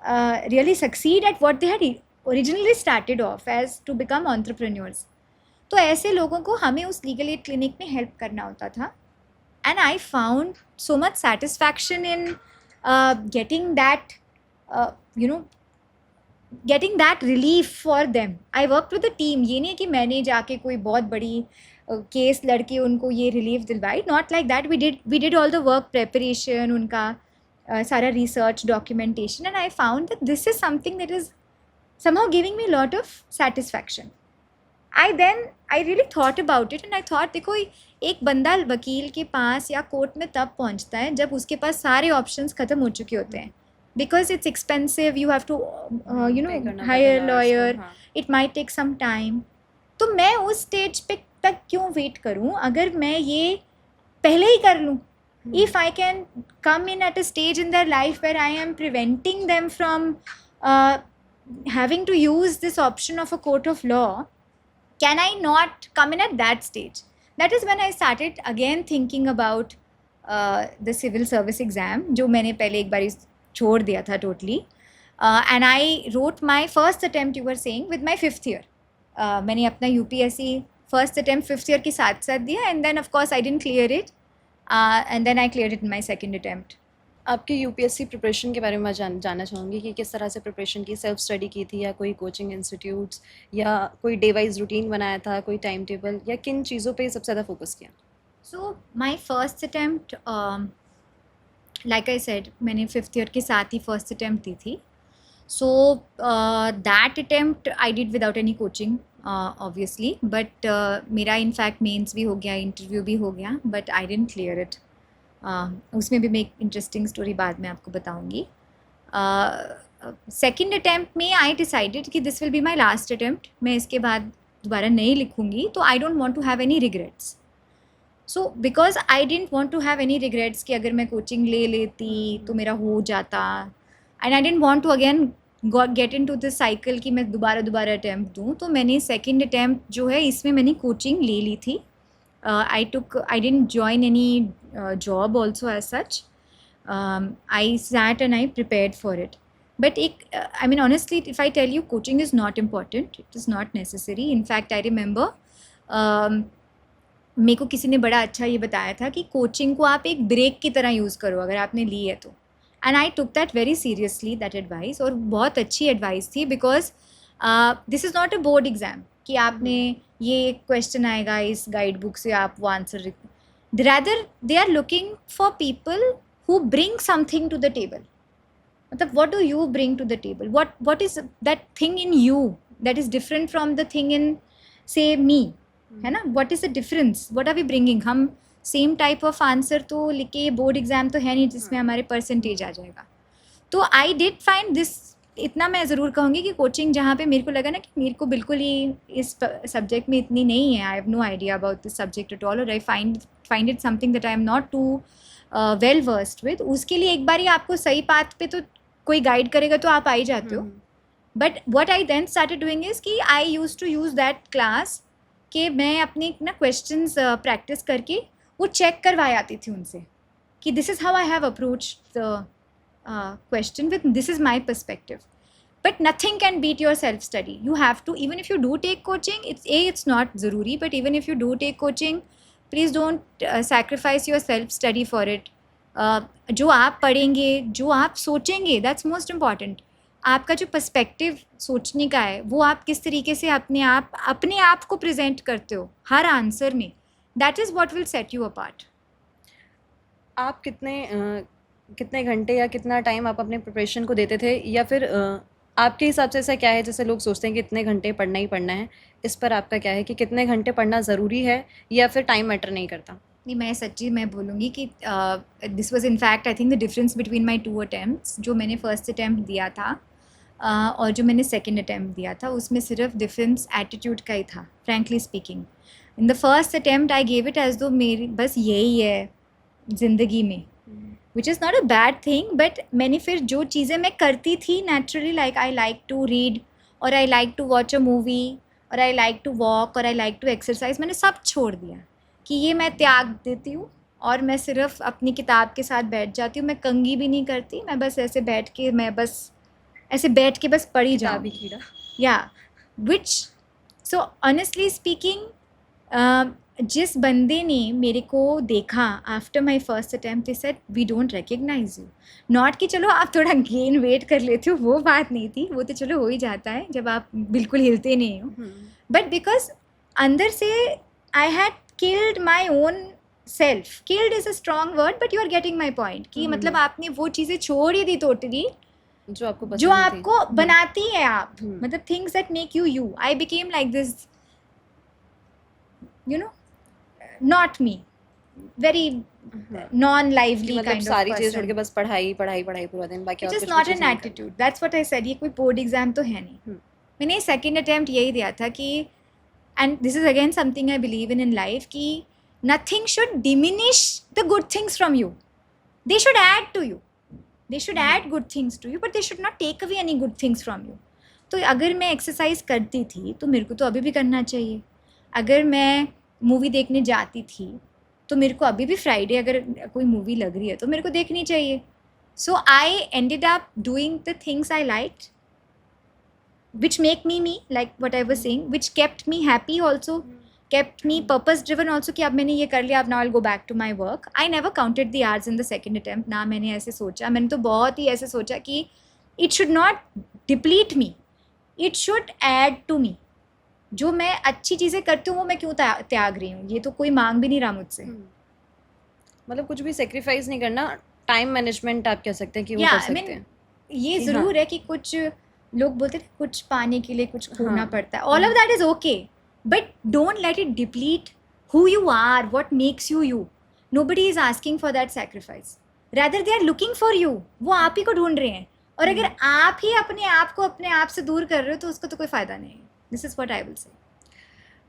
really succeed at what they had originally started off as to become entrepreneurs. तो ऐसे लोगों को हमें उस लीगल एड क्लिनिक में हेल्प करना होता था, and I found so much satisfaction in getting that getting that relief for them. I worked with a team. ये नहीं है कि मैंने जाके कोई बहुत बड़ी केस लड़के उनको ये रिलीफ दिलवाई. Not like that. We did all the work preparation, उनका सारा research documentation, and I found that this is something that is somehow giving me a lot of satisfaction. I really thought about it and I thought देखो एक बंदा वकील के पास या court में तब पहुंचता है जब उसके पास सारे ऑप्शंस ख़त्म हो चुके होते हैं. Because it's expensive, you have to Pay करना hire a पड़ेगा lawyer, इसको, हाँ. it might take some time. तो मैं उस स्टेज पे तक क्यों वेट करूं अगर मैं ये पहले ही कर लूं. If I can come in at a stage in their life where I am preventing them from having to use this option of a court of law, can I not come in at that stage? That is when I started again thinking about the civil service exam, जो मैंने पहले एक बारी छोड़ दिया था totally. And I wrote my first attempt, you were saying, with my 5th year. मैंने अपना UPSC first attempt 5th year के साथ साथ दिया, and then of course I didn't clear it, and then I cleared it in my second attempt. आपकी UPSC preparation के बारे में मैं जानना चाहूँगी कि किस तरह से प्रिपरेशन की, सेल्फ स्टडी की थी या कोई कोचिंग इंस्टीट्यूट्स या कोई डे वाइज रूटीन बनाया था, कोई टाइम टेबल, या किन चीज़ों पे सबसे ज़्यादा फोकस किया? So my first attempt, like I said, मैंने 5th year के साथ ही first attempt दी थी. So that attempt I did without any coaching, obviously, but मेरा in fact mains भी हो गया, interview भी हो गया, but I didn't clear it. उसमें भी मैं एक इंटरेस्टिंग स्टोरी बाद में आपको बताऊंगी. सेकेंड अटैम्प्ट में आई डिसाइडेड कि this will be my last attempt, मैं इसके बाद दोबारा नहीं लिखूंगी. तो I don't want to have any regrets. So because I don't want to have any regrets कि अगर मैं कोचिंग ले लेती तो मेरा हो जाता, and I don't want to again get into this cycle कि मैं दोबारा अटैम्प्ट दूँ. तो मैंने सेकेंड अटैम्प्ट जो है इसमें मैंने कोचिंग ले ली थी. I didn't join any job also as such. I sat and I prepared for it. But I mean, honestly, if I tell you, coaching is not important. It is not necessary. In fact, I remember मेरे को किसी ने बड़ा अच्छा ये बताया था कि कोचिंग को आप एक ब्रेक की तरह यूज़ करो अगर आपने ली है तो. And I took that very seriously, that advice. और बहुत अच्छी एडवाइस थी, because this is not a board exam कि आपने ये क्वेश्चन आएगा इस गाइड बुक से आप वो answer. Rather they are looking for people who bring something to the table. मतलब what do you bring to the table, what is that thing in you that is different from the thing in से me, है ना. What is the difference, what are we bringing. हम same type of answer तो लिख के, board exam तो है नहीं जिसमें हमारे परसेंटेज आ जाएगा. तो आई डिड फाइंड दिस. इतना मैं ज़रूर कहूँगी कि कोचिंग जहाँ पे मेरे को लगा ना कि मेरे को बिल्कुल ही इस सब्जेक्ट में इतनी नहीं है, I have no idea about this subject at all, और I find it something that I am not too well versed with, उसके लिए एक बार ही आपको सही पाथ पे तो कोई गाइड करेगा तो आप आ ही जाते हो. But what I then started doing is कि I use to use that class कि मैं अपने ना क्वेश्चंस प्रैक्टिस करके वो चेक करवाए आती थी उनसे कि this is how I have approach the question with this is my perspective. But nothing can beat your self study. You have to, even if you do take coaching, it's not zaruri, but even if you do take coaching, please don't sacrifice your self study for it. जो आप पढ़ेंगे, जो आप सोचेंगे, that's most important. आपका जो perspective सोचने का है वो आप किस तरीके से अपने आप को प्रेजेंट करते हो हर आंसर में, that is what will set you apart. आप कितने घंटे या कितना टाइम आप अपने प्रिपरेशन को देते थे, या फिर आपके हिसाब से ऐसा क्या है, जैसे लोग सोचते हैं कि इतने घंटे पढ़ना ही पढ़ना है, इस पर आपका क्या है कि कितने घंटे पढ़ना ज़रूरी है या फिर टाइम मैटर नहीं करता? नहीं, मैं बोलूँगी कि this was in fact I think the difference between my 2 attempts. जो मैंने फर्स्ट अटैम्प्ट दिया था और जो मैंने सेकंड अटैम्प्ट दिया था, उसमें सिर्फ डिफरेंस एटीट्यूड का ही था, frankly speaking. In the first attempt I gave it as though मेरी बस यही है ज़िंदगी में, which is not a bad thing. But मैंने फिर जो चीज़ें मैं करती थी naturally, like I like to read और I like to watch a movie और आई लाइक टू वॉक और आई लाइक टू एक्सरसाइज, मैंने सब छोड़ दिया कि ये मैं त्याग देती हूँ और मैं सिर्फ अपनी किताब के साथ बैठ जाती हूँ. मैं कंघी भी नहीं करती, मैं बस ऐसे बैठ के बस पढ़ी जाऊँ. या विच, सो ऑनेस्टली स्पीकिंग, जिस बंदे ने मेरे को देखा after my first attempt they said we don't recognise you. Not कि चलो आप थोड़ा गेन वेट कर लेते हो, वो बात नहीं थी, वो तो चलो हो ही जाता है जब आप बिल्कुल हिलते नहीं हो. बट बिकॉज अंदर से I had killed my own self. Killed is a strong word but you are getting my point कि मतलब आपने वो चीज़ें छोड़ ही दी टोटली जो आपको जो पसंद आपको थी। बनाती है आप. हम्म. मतलब things that make you you. I became like this, you know, not me, very non lively मतलब काइंड ऑफ सारी चीजें छोड़ पर्सन. के बस पढ़ाई पढ़ाई पढ़ाई पूरा दिन, बाकी इट और इज कुछ नॉट भी एन चीज़ें नहीं attitude. That's what I said. ये कोई बोर्ड एग्जाम तो है नहीं. हम्म. मैंने सेकंड अटेम्प्ट यही दिया था कि, and this is again something I believe in life, कि nothing should diminish the good things from you. They should add to you. They should add good things to you but they should not take away any good things from you. तो अगर मैं exercise करती थी तो मेरे को तो अभी भी करना चाहिए. अगर मैं मूवी देखने जाती थी तो मेरे को अभी भी फ्राइडे अगर कोई मूवी लग रही है तो मेरे को देखनी चाहिए. So I ended up doing the things I liked which make me like what I was saying, which kept me happy also, kept me purpose driven also, कि अब मैंने ये कर लिया, अब now I'll go back to my work. I never counted the hours in the second attempt. ना मैंने ऐसे सोचा, मैंने तो बहुत ही ऐसे सोचा कि it should not deplete me, it should add to me. जो मैं अच्छी चीज़ें करती हूँ वो मैं क्यों त्याग रही हूँ, ये तो कोई मांग भी नहीं रहा मुझसे. मतलब कुछ भी सेक्रीफाइस नहीं करना. टाइम मैनेजमेंट आप कह सकते हैं कि वो Yeah, कर I सकते mean, हैं. ये कि ज़रूर हाँ. है कि कुछ लोग बोलते हैं कुछ पाने के लिए कुछ खोना हाँ. पड़ता है. All of that is okay but don't let it deplete who you are, what makes you you. Nobody is asking for that sacrifice, rather they are looking for you. वो आप ही को ढूंढ रहे हैं और अगर आप ही अपने आप को अपने आप से दूर कर रहे हो तो उसका तो कोई फ़ायदा नहीं है. This is what I will say.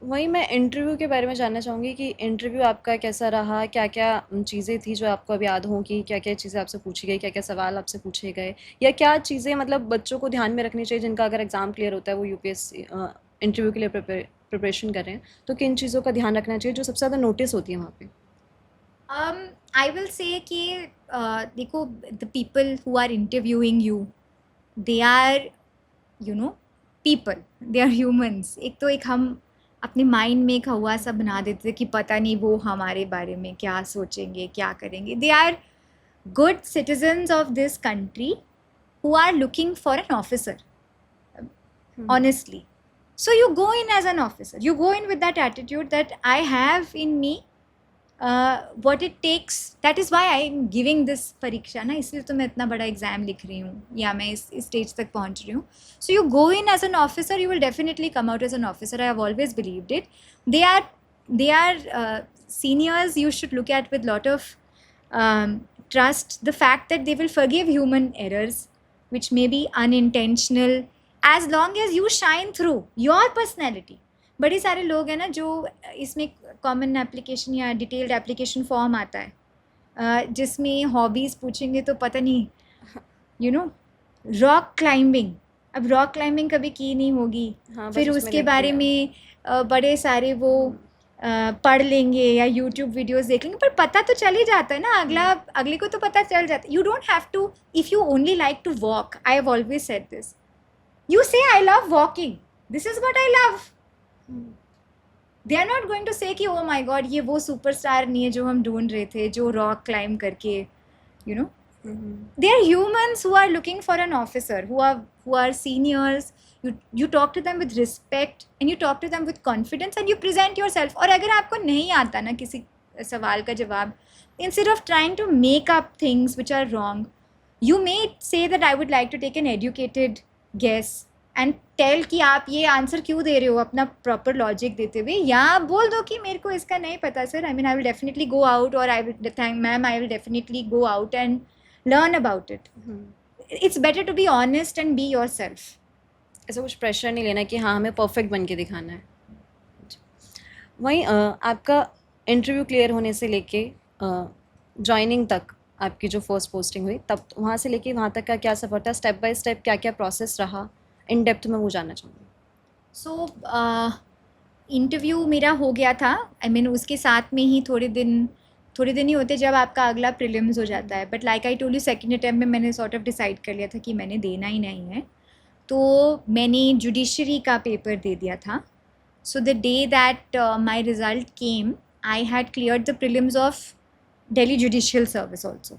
वही मैं इंटरव्यू के बारे में जानना चाहूँगी कि इंटरव्यू आपका कैसा रहा, क्या क्या चीज़ें थी जो आपको अब याद हों, कि क्या क्या चीज़ें आपसे पूछी गई, क्या क्या सवाल आपसे पूछे गए, या क्या चीज़ें मतलब बच्चों को ध्यान में रखनी चाहिए जिनका अगर एग्ज़ाम क्लियर होता है, वो यूपीएससी इंटरव्यू के लिए प्रिपरेशन कर रहे हैं, तो किन चीज़ों का ध्यान रखना चाहिए जो सबसे ज़्यादा नोटिस होती है वहाँ पे? आई विल से कि देखो, the people who are interviewing you, they are, you know, people, they are humans. एक तो एक हम अपने माइंड में एक हवा सा बना देते थे कि पता नहीं वो हमारे बारे में क्या सोचेंगे, क्या करेंगे. They are good citizens of this country who are looking for an officer, honestly. So you go in as an officer, you go in with that attitude that I have in me what it takes. That is why I am giving this परीक्षा ना, इसलिए तो मैं इतना बड़ा exam लिख रही हूँ या मैं इस स्टेज तक पहुँच रही हूँ. So you go in as an officer, you will definitely come out as an officer. I have always believed it. They are seniors you should look at with lot of trust. The fact that they will forgive human errors which may be unintentional as long as you shine through your personality. बड़े सारे लोग हैं ना जो इसमें common application या detailed application form आता है जिसमें हॉबीज़ पूछेंगे तो पता नहीं, यू नो, रॉक क्लाइंबिंग. अब रॉक क्लाइंबिंग कभी की नहीं होगी, हाँ, बस फिर उसमें उसके लिख बारे दिया. में बड़े सारे वो पढ़ लेंगे या यूट्यूब वीडियोस देख लेंगे, पर पता तो चल ही जाता है ना, अगले को तो पता चल जाता है. You don't have to, if you only like to walk, I have always said this, you say I love walking, this is what I love. They are not going to say कि oh my god ये वो superstar नहीं है जो हम ढूंढ रहे थे जो रॉक क्लाइंब करके, you know. They are humans who are looking for an officer, who are seniors. You talk to them with respect and you talk to them with confidence and you present yourself. और अगर आपको नहीं आता ना किसी सवाल का जवाब, instead of trying to make up things which are wrong, you may say that I would like to take an educated guess and tell कि आप ये आंसर क्यों दे रहे हो अपना प्रॉपर लॉजिक देते हुए, या बोल दो कि मेरे को इसका नहीं पता sir, I mean I will definitely go out और I will thank ma'am, I will definitely go out and learn about it. It's better to be honest and be your self. ऐसा कुछ प्रेशर नहीं लेना कि हाँ हमें perfect बन के दिखाना है. वहीं आपका इंटरव्यू क्लियर होने से लेके जॉइनिंग तक, आपकी जो फर्स्ट पोस्टिंग हुई तब वहाँ से लेके वहाँ तक का क्या सफ़र था, स्टेप बाय स्टेप क्या क्या प्रोसेस रहा, इन डेप्थ में वो जानना चाहूँगी. सो इंटरव्यू मेरा हो गया था, आई मीन उसके साथ में ही थोड़े दिन ही होते जब आपका अगला प्रीलिम्स हो जाता है. But like I told you, second attempt में मैंने सॉर्ट ऑफ डिसाइड कर लिया था कि मैंने देना ही नहीं है, तो मैंने जुडिशरी का पेपर दे दिया था. So the day that my result came, I had cleared the prelims of Delhi Judicial Service also.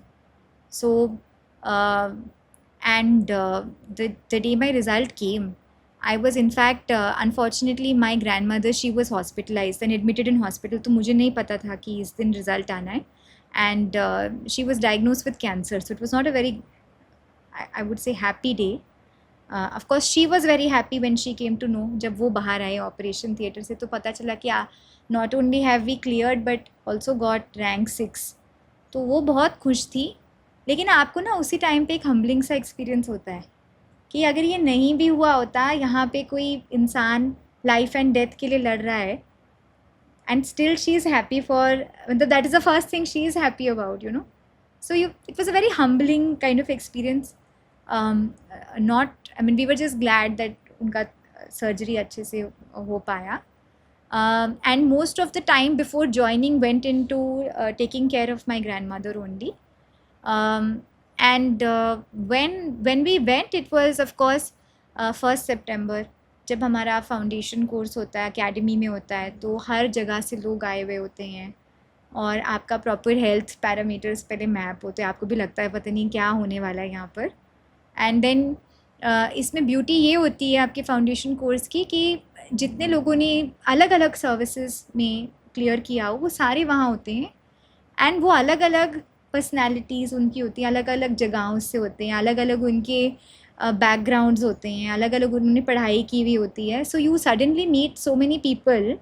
So uh, and the day my result came, I was in fact unfortunately my grandmother, she was hospitalized and admitted in hospital. तो मुझे नहीं पता था कि इस दिन result आना है, and she was diagnosed with cancer. So it was not a very, I would say, happy day. Of course she was very happy when she came to know, जब वो बाहर आए ऑपरेशन थिएटर से तो पता चला कि not only have we cleared but also got rank 6. तो वो बहुत खुश थी. लेकिन आपको ना उसी टाइम पे एक हम्बलिंग सा एक्सपीरियंस होता है कि अगर ये नहीं भी हुआ होता, यहाँ पे कोई इंसान लाइफ एंड डेथ के लिए लड़ रहा है, and still she is happy for, that is the first thing she is happy about, you know. So it was a very humbling kind of experience. I mean, we were just glad that उनका surgery अच्छे से हो पाया. And most of the time before joining went into taking care of my grandmother only. And when we went, it was of course 1st September. जब हमारा foundation course होता है, academy में होता है, तो हर जगह से लोग आए हुए होते हैं और आपका प्रॉपर हेल्थ पैरामीटर्स पहले मैप होते हैं. आपको भी लगता है पता नहीं क्या होने वाला है यहाँ पर. एंड देन इसमें ब्यूटी ये होती है आपके फाउंडेशन कोर्स की कि जितने लोगों ने अलग अलग सर्विसेज में क्लियर किया हो वो सारे वहाँ होते हैं. एंड वो अलग अलग पर्सनैलिटीज़ उनकी होती हैं, अलग अलग जगहों से होते हैं, अलग अलग उनके बैकग्राउंड्स होते हैं, अलग अलग उन्होंने पढ़ाई की हुई होती है. So you suddenly meet so many people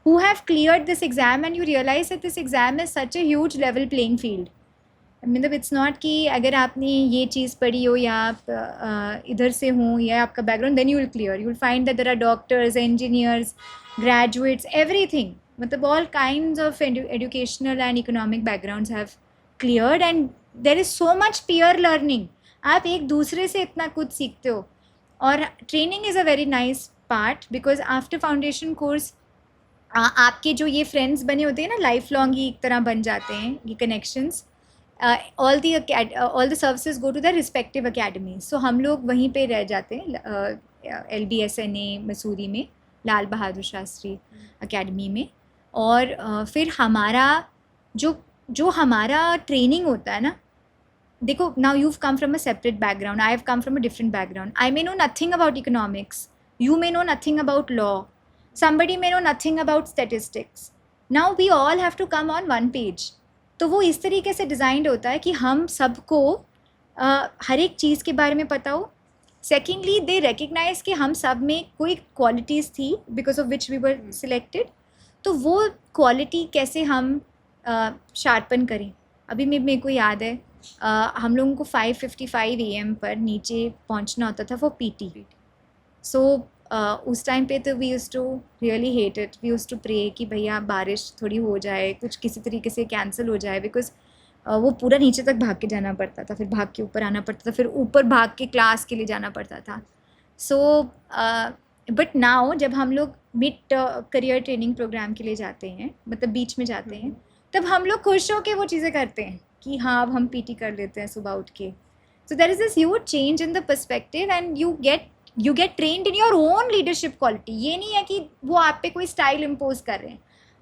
who have cleared this exam and you realize that this exam is such a huge level playing field. मतलब इट्स नॉट कि अगर आपने ये चीज़ पढ़ी हो या आप इधर से हों या आपका background, then you will clear. You will find that there are doctors, engineers, graduates, everything. मतलब all kinds of educational and economic backgrounds have cleared and there is so much peer learning. आप एक दूसरे से इतना कुछ सीखते हो. और training is a very nice part because after foundation course आपके जो ये फ्रेंड्स बने होते हैं ना, लाइफ लॉन्ग ही एक तरह बन जाते हैं ये connections. All the services go to the respective academy. सो हम लोग वहीं पे रह जाते हैं LBSNA मसूरी में, लाल बहादुर शास्त्री अकेडमी में. और फिर हमारा जो हमारा ट्रेनिंग होता है ना, देखो, now you've come from a separate background, I have come from a different background. I may know nothing about economics, you may know nothing about law, somebody may know nothing about statistics. Now we all have to come on one page. तो वो इस तरीके से designed होता है कि हम सबको हर एक चीज़ के बारे में पता हो. सेकेंडली, दे रिकग्नाइज कि हम सब में कोई क्वालिटीज़ थी because of which we were selected. तो वो क्वालिटी कैसे हम शार्पन करें. अभी मेरे को याद है हम लोगों को 5:55 AM पर नीचे पहुंचना होता था फॉर PT. सो उस टाइम पे तो we used to really hate it. We used to pray कि भैया बारिश थोड़ी हो जाए, कुछ किसी तरीके से कैंसिल हो जाए, बिकॉज वो पूरा नीचे तक भाग के जाना पड़ता था, फिर भाग के ऊपर आना पड़ता था, फिर ऊपर भाग के क्लास के लिए जाना पड़ता था. सो बट नाउ जब हम लोग मिड करियर ट्रेनिंग प्रोग्राम के लिए जाते हैं, मतलब बीच में जाते हैं, तब हम लोग खुश होकर वो चीज़ें करते हैं कि हाँ अब हम PT कर लेते हैं सुबह उठ के. So there is this huge change in the perspective and you get trained in your own leadership quality. ये नहीं है कि वो आप पे कोई स्टाइल इम्पोज कर रहे हैं.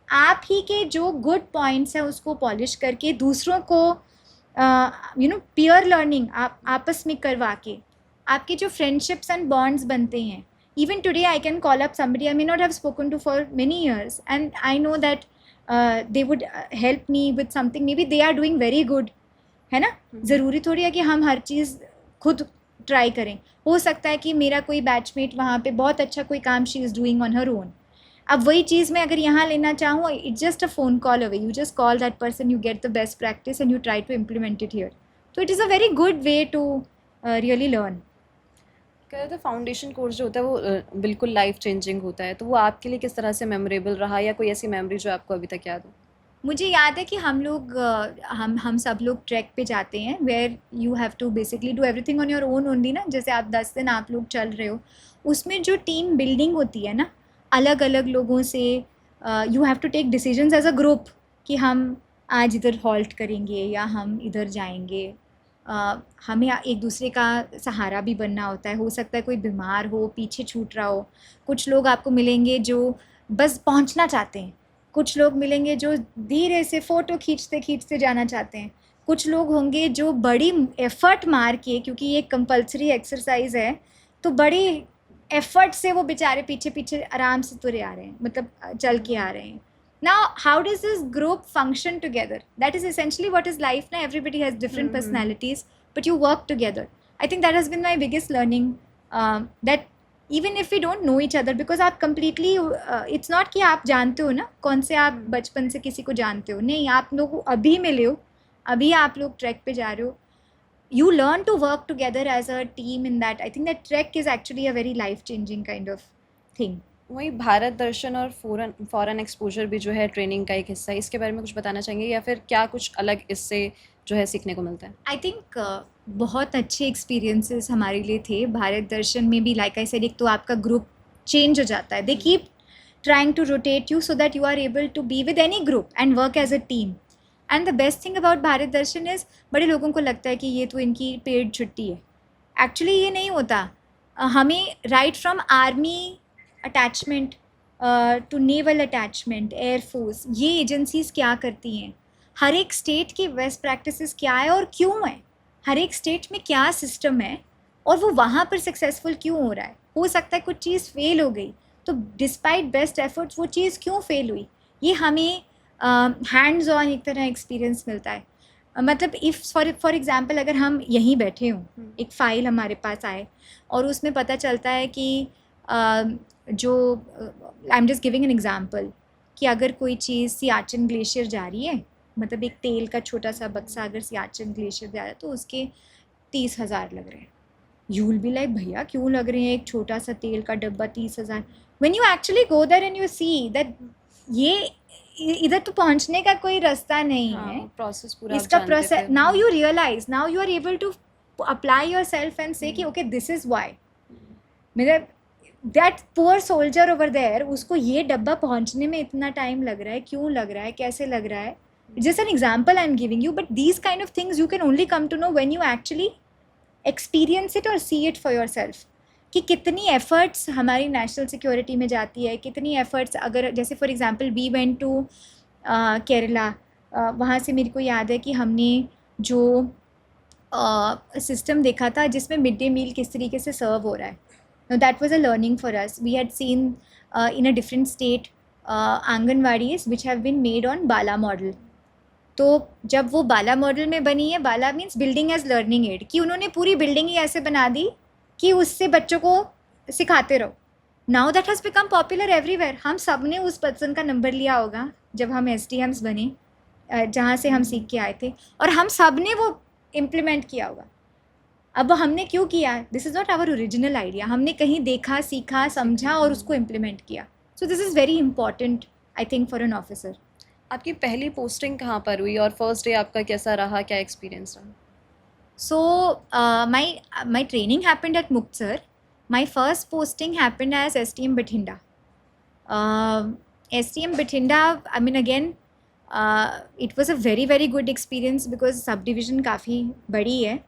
आप ही के जो गुड पॉइंट्स हैं उसको पॉलिश करके दूसरों को पीयर लर्निंग आप आपस में करवा के आपके जो फ्रेंडशिप्स एंड बॉन्ड्स बनते हैं. Even today I can call up somebody I may not have spoken to for many years and I know that they would help me with something. Maybe they are doing very good, है ना. ज़रूरी थोड़ी है कि हम हर चीज़ खुद try करें. हो सकता है कि मेरा कोई बैचमेट वहाँ पे बहुत अच्छा कोई काम she is doing on her own. अब वही चीज़ मैं अगर यहाँ लेना चाहूँ, it's just a phone call away. You just call that person, you get the best practice and you try to implement it here. तो it is a very good way to really learn. कहते हैं foundation course जो होता है वो बिल्कुल life changing होता है. तो वो आपके लिए किस तरह से मेमोरेबल रहा, या कोई ऐसी मेमोरी जो आपको अभी तक याद हो? मुझे याद है कि हम लोग हम सब लोग ट्रैक पे जाते हैं where you have to basically do everything on your own only ना. जैसे आप 10 दिन आप लोग चल रहे हो, उसमें जो टीम बिल्डिंग होती है ना, अलग अलग लोगों से you have to take decisions as a group कि हम आज इधर हॉल्ट करेंगे या हम इधर जाएंगे. हमें एक दूसरे का सहारा भी बनना होता है. हो सकता है कोई बीमार हो, पीछे छूट रहा हो. कुछ लोग आपको मिलेंगे जो बस पहुंचना चाहते हैं, कुछ लोग मिलेंगे जो धीरे से फ़ोटो खींचते खींचते जाना चाहते हैं, कुछ लोग होंगे जो बड़ी एफ़र्ट मार के, क्योंकि ये कंपल्सरी एक्सरसाइज है, तो बड़ी एफ़र्ट से वो बेचारे पीछे पीछे आराम से तुरे आ रहे हैं, मतलब चल के आ रहे हैं. Now, how does this group function together? That is essentially what is life. Now, everybody has different personalities, but you work together. I think that has been my biggest learning. That even if we don't know each other, because आप completely, it's not कि आप जानते हो ना कौन से आप बचपन से किसी को जानते हो, नहीं, आप लोग अभी मिले हो, अभी आप लोग ट्रैक पे जा रहे हो. You learn to work together as a team in that. I think that trek is actually a very life-changing kind of thing. वही भारत दर्शन और फॉरेन एक्सपोजर भी जो है ट्रेनिंग का एक हिस्सा है, इसके बारे में कुछ बताना चाहेंगे या फिर क्या कुछ अलग इससे जो है सीखने को मिलता है? आई थिंक बहुत अच्छे एक्सपीरियंसेस हमारे लिए थे भारत दर्शन में भी. लाइक आई सेड, एक तो आपका ग्रुप चेंज हो जाता है, they keep trying to rotate you so that you are able to be with any group and work as a team. And the best thing about Bharat Darshan is, बड़े लोगों को लगता है कि ये तो इनकी पेड छुट्टी है. एक्चुअली ये नहीं होता. हमें right from army attachment to naval attachment, air force, ये एजेंसीज़ क्या करती हैं, हर एक स्टेट की बेस्ट प्रैक्टिसेस क्या है और क्यों है, हर एक स्टेट में क्या सिस्टम है और वो वहाँ पर सक्सेसफुल क्यों हो रहा है. हो सकता है कुछ चीज़ फेल हो गई, तो डिस्पाइट बेस्ट एफर्ट्स वो चीज़ क्यों फेल हुई, ये हमें हैंड्स ऑन एक तरह एक्सपीरियंस मिलता है. मतलब इफ़ फॉर एग्ज़ाम्पल अगर हम यहीं बैठे हों, एक फ़ाइल हमारे पास आए और उसमें पता चलता है कि जो I am just giving an example कि अगर कोई चीज़ सियाचिन ग्लेशियर जा रही है, मतलब एक तेल का छोटा सा बक्सा अगर सियाचिन ग्लेशियर जा रहा है तो उसके 30,000 लग रहे हैं. यू विल बी लाइक, भैया क्यों लग रहे हैं, एक छोटा सा तेल का डब्बा 30,000. When you actually go there and you see that ये इधर तो पहुंचने का कोई रास्ता नहीं है, प्रोसेस पूरा इसका process. Now you realise, now you are able to apply your self and say कि ओके दिस इज़ वाई. मतलब that poor soldier over there, उसको ये डब्बा पहुंचने में इतना टाइम लग रहा है, क्यों लग रहा है, कैसे लग रहा है. Just an example I am giving you, but these kind of things you can only come to know when you actually experience it और see it for your self, कि कितनी एफर्ट्स हमारी नेशनल सिक्योरिटी में जाती है, कितनी efforts. अगर जैसे for example we went to Kerala, वहाँ से मेरे को याद है कि हमने जो सिस्टम देखा था जिसमें मिड डे मील किस तरीके से सर्व हो रहा है. Now that was a learning for us. We had seen in a different state Anganwadis which have been made on BaLA model. तो जब वो बाला मॉडल में बनी है, BaLA means building as learning aid, कि उन्होंने पूरी बिल्डिंग ही ऐसे बना दी कि उससे बच्चों को सिखाते रहो. Now that has become popular everywhere. हम सब ने उस पर्सन का नंबर लिया होगा जब हम SDMs बने, जहाँ से हम सीख के आए थे, और हम सब ने वो इम्प्लीमेंट किया होगा. अब हमने क्यों किया, this is not our original idea, हमने कहीं देखा, सीखा, समझा और उसको इम्प्लीमेंट किया. So this is very important I think for an officer. आपकी पहली पोस्टिंग कहाँ पर हुई और फर्स्ट डे आपका कैसा रहा, क्या एक्सपीरियंस रहा? So my training happened at Muktsar. My first posting happened as STM Bathinda. STM Bathinda, I mean again, it was a very good experience because subdivision काफ़ी बड़ी है,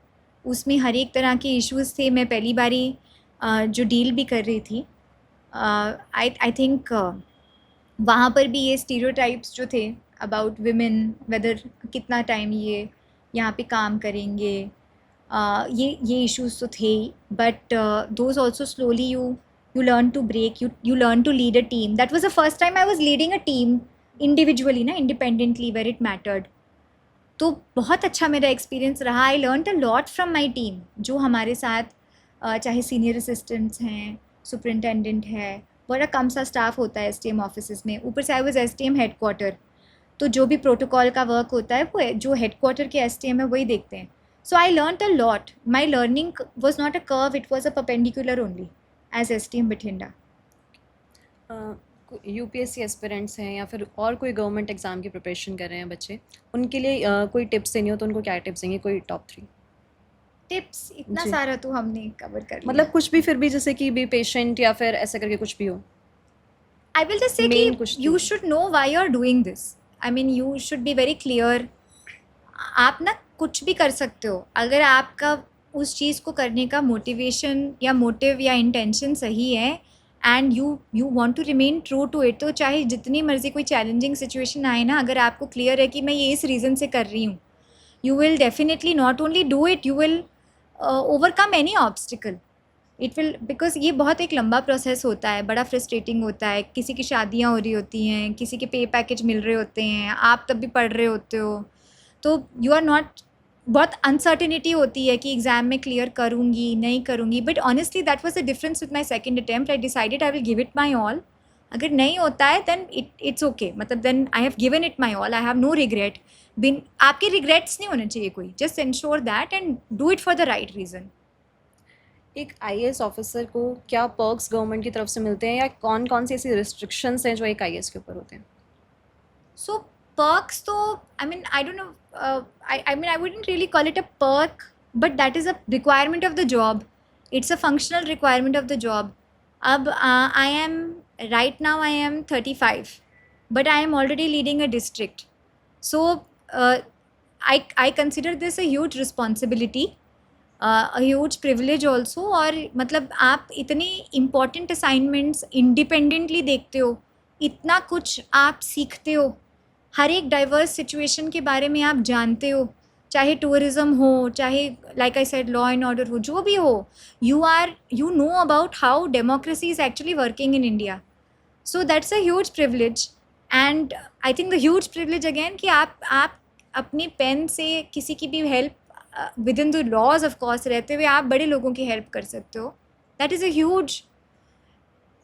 उसमें हर एक तरह के इश्यूज़ थे. मैं पहली बारी जो डील भी कर रही थी, आई थिंक वहाँ पर भी ये स्टीरियोटाइप्स जो थे अबाउट विमेन, वेदर कितना टाइम ये यहाँ पे काम करेंगे, ये इश्यूज़ तो थे ही. But those also slowly you learn to break, you learn to lead a team. That was the first time I was leading a team individually ना, independently, where it mattered. तो बहुत अच्छा मेरा एक्सपीरियंस रहा. आई learn a lot from my team, जो हमारे साथ चाहे सीनियर असिस्टेंट्स हैं, सुपरिटेंडेंट है, बड़ा कम सा स्टाफ होता है STM ऑफिस में. ऊपर से आई वाज STM हेडक्वार्टर, तो जो भी प्रोटोकॉल का वर्क होता है वो जो हेडक्वार्टर के STM है वही देखते हैं. So I learn a lot. My learning was not a curve, it was a perpendicular only as STM Bathinda. UPSC aspirants हैं या फिर और कोई गवर्नमेंट एग्ज़ाम की प्रिपरेशन कर रहे हैं बच्चे, उनके लिए कोई टिप्स देनी हो तो उनको क्या टिप्स देंगे, कोई टॉप 3 टिप्स? इतना जी. सारा तो हमने कवर कर लिया. मतलब कुछ भी, फिर भी जैसे कि बी पेशेंट या फिर ऐसा करके कुछ भी हो. I will just say Main कि कुछ you तो. should know why you're doing this. I mean you should be very clear. आप ना कुछ भी कर सकते हो, अगर आपका उस चीज़ को करने का मोटिवेशन या मोटिव या इंटेंशन सही है, and you want to remain true to it, तो चाहे जितनी मर्जी कोई चैलेंजिंग सिचुएशन आए ना, अगर आपको क्लियर है कि मैं ये इस रीज़न से कर रही हूँ, you will definitely not only do it, you will overcome any obstacle. It will, because ये बहुत एक लंबा प्रोसेस होता है, बड़ा फ्रस्ट्रेटिंग होता है, किसी की शादियाँ हो रही होती हैं, किसी के पे पैकेज मिल रहे होते हैं, आप तब भी पढ़ रहे होते हो, तो यू आर नॉट, बहुत अनसर्टिनिटी होती है कि एग्ज़ाम में क्लियर करूँगी नहीं करूँगी, but honestly that was the difference with my second attempt. I decided I will give it my all. अगर नहीं होता है देन इट्स ओके, मतलब then I have given it my all, I have no regret. बिन आपके regrets नहीं होने चाहिए कोई, just ensure that and do it for the right reason. एक आईएएस ऑफिसर को क्या पर्क्स गवर्नमेंट की तरफ से मिलते हैं, या कौन कौन सी ऐसी रिस्ट्रिक्शंस हैं जो एक आईएएस के ऊपर होते हैं? So perks, though, I mean, I don't know. I mean, I wouldn't really call it a perk, but that is a requirement of the job. It's a functional requirement of the job. I am right now. I am 35, but I am already leading a district. So I consider this a huge responsibility, a huge privilege also. और मतलब आप इतनी important assignments independently देखते हो, इतना कुछ आप सीखते हो, हर एक डाइवर्स सिचुएशन के बारे में आप जानते हो, चाहे टूरिज्म हो, चाहे like I said law and order हो, जो भी हो, you know about how democracy is actually working in India. So that's a huge privilege. And I think the huge privilege again कि आप अपनी पेन से किसी की भी help within the laws of course रहते हुए आप बड़े लोगों की हेल्प कर सकते हो. That is a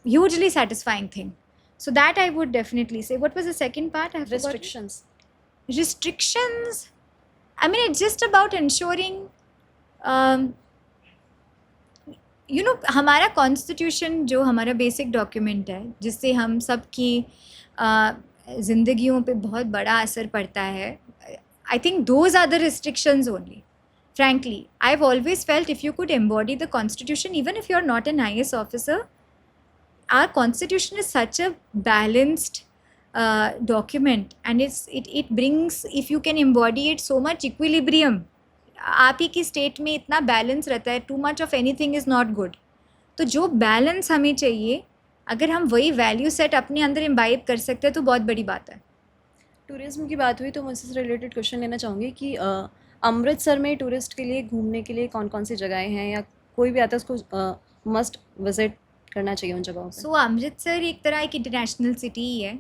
hugely satisfying thing. So that I would definitely say. What was the second part? I have forgotten. Restrictions. Restrictions. I mean, it's just about ensuring, um, हमारा कॉन्स्टिट्यूशन जो हमारा basic document है, जिससे हम सब की ज़िंदगियों पे बहुत बड़ा असर पड़ता है. I think those are the restrictions only. Frankly, I've always felt if you could embody the constitution, even if you're not an IAS officer, our constitution is such a balanced document, and it brings, if you can embody it, so much equilibrium. आप ही की state में इतना balance रहता है, too much of anything is not good. तो जो balance हमें चाहिए, अगर हम वही वैल्यू सेट अपने अंदर इम्बाइब कर सकते हैं तो बहुत बड़ी बात है. टूरिज्म की बात हुई तो मुझसे रिलेटेड क्वेश्चन लेना चाहूँगी कि अमृतसर में टूरिस्ट के लिए घूमने के लिए कौन कौन सी जगहें हैं, या कोई भी आता है उसको मस्ट विजिट करना चाहिए उन जगहों पे? सो अमृतसर एक तरह एक इंटरनेशनल सिटी ही है.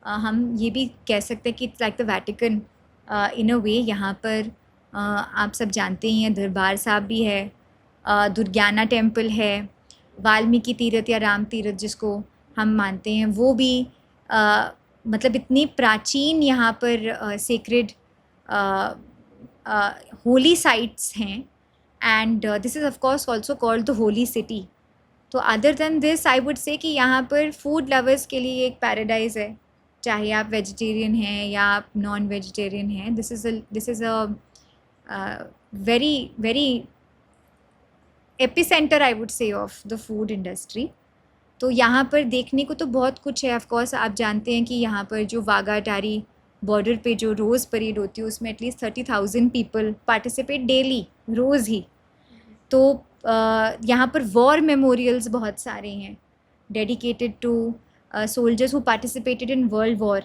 हम ये भी कह सकते हैं कि इट्स लाइक द वैटिकन इन अ वे. यहाँ पर आप सब जानते ही हैं, दरबार साहब भी है, दुर्गाना टेम्पल है, वाल्मीकि तीर्थ या राम तीर्थ जिसको हम मानते हैं, वो भी मतलब इतनी प्राचीन यहाँ पर सेक्रेड होली साइट्स हैं. And this is of course also called the holy city. तो other than this I would say कि यहाँ पर फूड लवर्स के लिए एक पैराडाइज़ है, चाहे आप वेजिटेरियन हैं या आप नॉन वेजिटेरियन हैं. This is a very epicentre I would से ऑफ द फूड इंडस्ट्री. तो यहाँ पर देखने को तो बहुत कुछ है. ऑफ कोर्स आप जानते हैं कि यहाँ पर जो वाघा अटारी बॉर्डर पे जो रोज़ परेड होती है, उसमें एटलीस्ट 30,000 पीपल पार्टिसिपेट डेली, रोज़ ही. तो यहाँ पर वॉर मेमोरियल्स बहुत सारे हैं dedicated to soldiers who participated in world war.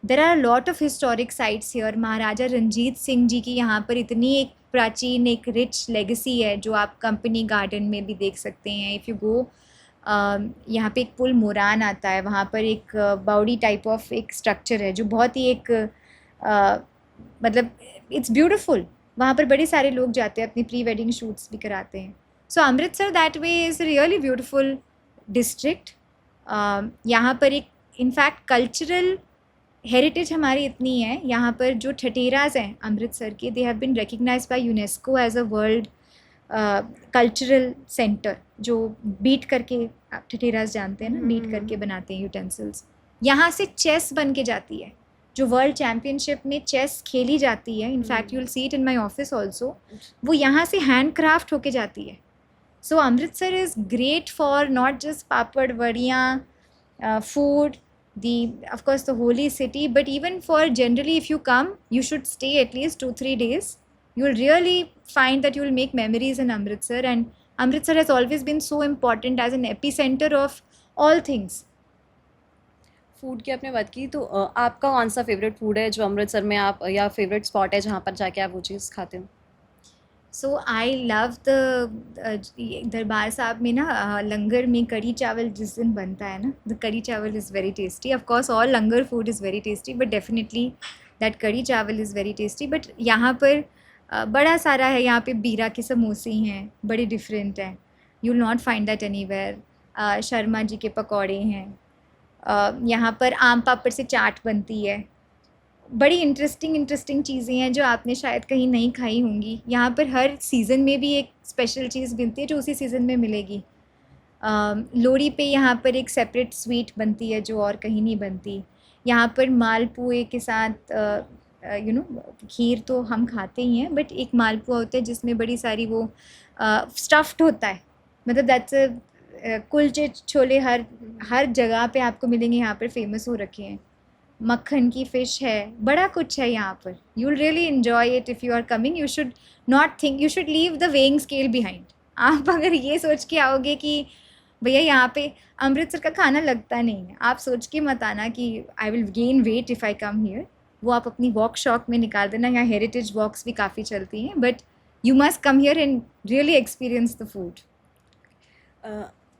There are lot of historic sites here. Maharaja Ranjit Singh ji की यहाँ पर इतनी एक प्राचीन एक रिच लेगेसी है जो आप कंपनी गार्डन में भी देख सकते हैं. इफ़ यू गो, यहाँ पे एक पुल मोरान आता है, वहाँ पर एक बाउडी टाइप ऑफ एक स्ट्रक्चर है जो बहुत ही एक मतलब इट्स ब्यूटीफुल. वहाँ पर बड़े सारे लोग जाते हैं, अपनी प्री वेडिंग शूट्स भी कराते हैं. So Amritsar that way is really beautiful district. यहाँ पर एक इनफैक्ट कल्चरल हेरिटेज हमारी इतनी है. यहाँ पर जो ठठेराज हैं अमृतसर के, they have been recognised by UNESCO as a world cultural centre. जो बीट करके, आप ठठेराज जानते हैं ना, बीट करके बनाते हैं यूटेंसिल्स. यहाँ से चेस बन के जाती है, जो वर्ल्ड चैम्पियनशिप में चेस खेली जाती है. In fact you will see it in my office also. वो यहाँ से हैंड क्राफ्ट होके जाती है. So Amritsar is great for not just papad वड़ियाँ, food, of course the holy city, but even for generally if you come, you should stay at least 2-3 days. You will really find that you will make memories in Amritsar. And Amritsar has always been so important as an epicenter of all things. Food की आपने बात की, तो आपका कौन सा favourite food है जो अमृतसर में आप, या फेवरेट स्पॉट है जहाँ पर जाके आप वो चीज़ खाते हो? सो आई लव द दरबार साहब में ना लंगर में कढ़ी चावल जिस दिन बनता है ना, the kadhi chawal is very tasty. Of course all langar food is very tasty, but definitely that kadhi chawal is very tasty. But यहाँ पर बड़ा सारा है, यहाँ पे बीरा के समोसे हैं, बड़े डिफरेंट हैं, you will not find that anywhere. Sharma ji के पकौड़े हैं, यहाँ पर आम पापड़ से चाट बनती है, बड़ी इंटरेस्टिंग चीज़ें हैं जो आपने शायद कहीं नहीं खाई होंगी। यहाँ पर हर सीज़न में भी एक स्पेशल चीज़ बनती है जो उसी सीज़न में मिलेगी। लोहड़ी पे यहाँ पर एक सेपरेट स्वीट बनती है जो और कहीं नहीं बनती। यहाँ पर मालपुए के साथ खीर तो हम खाते ही हैं, बट एक मालपुआ होता है जिसमें बड़ी सारी वो स्टफ्ड होता है, मतलब दैट्स कुलचे छोले हर हर जगह पे आपको मिलेंगे, यहाँ पर फेमस हो रखे हैं। मक्खन की फ़िश है, बड़ा कुछ है यहाँ पर। You will really enjoy it if you are coming. You should not think, you should leave the weighing scale behind. आप अगर ये सोच के आओगे कि भैया यहाँ पे अमृतसर का खाना लगता नहीं है, आप सोच के मत आना कि I will gain weight if I come here. वो आप अपनी वॉक शॉक में निकाल देना। यहाँ हेरिटेज वॉक्स भी काफ़ी चलती हैं, but you must come here and really experience the food.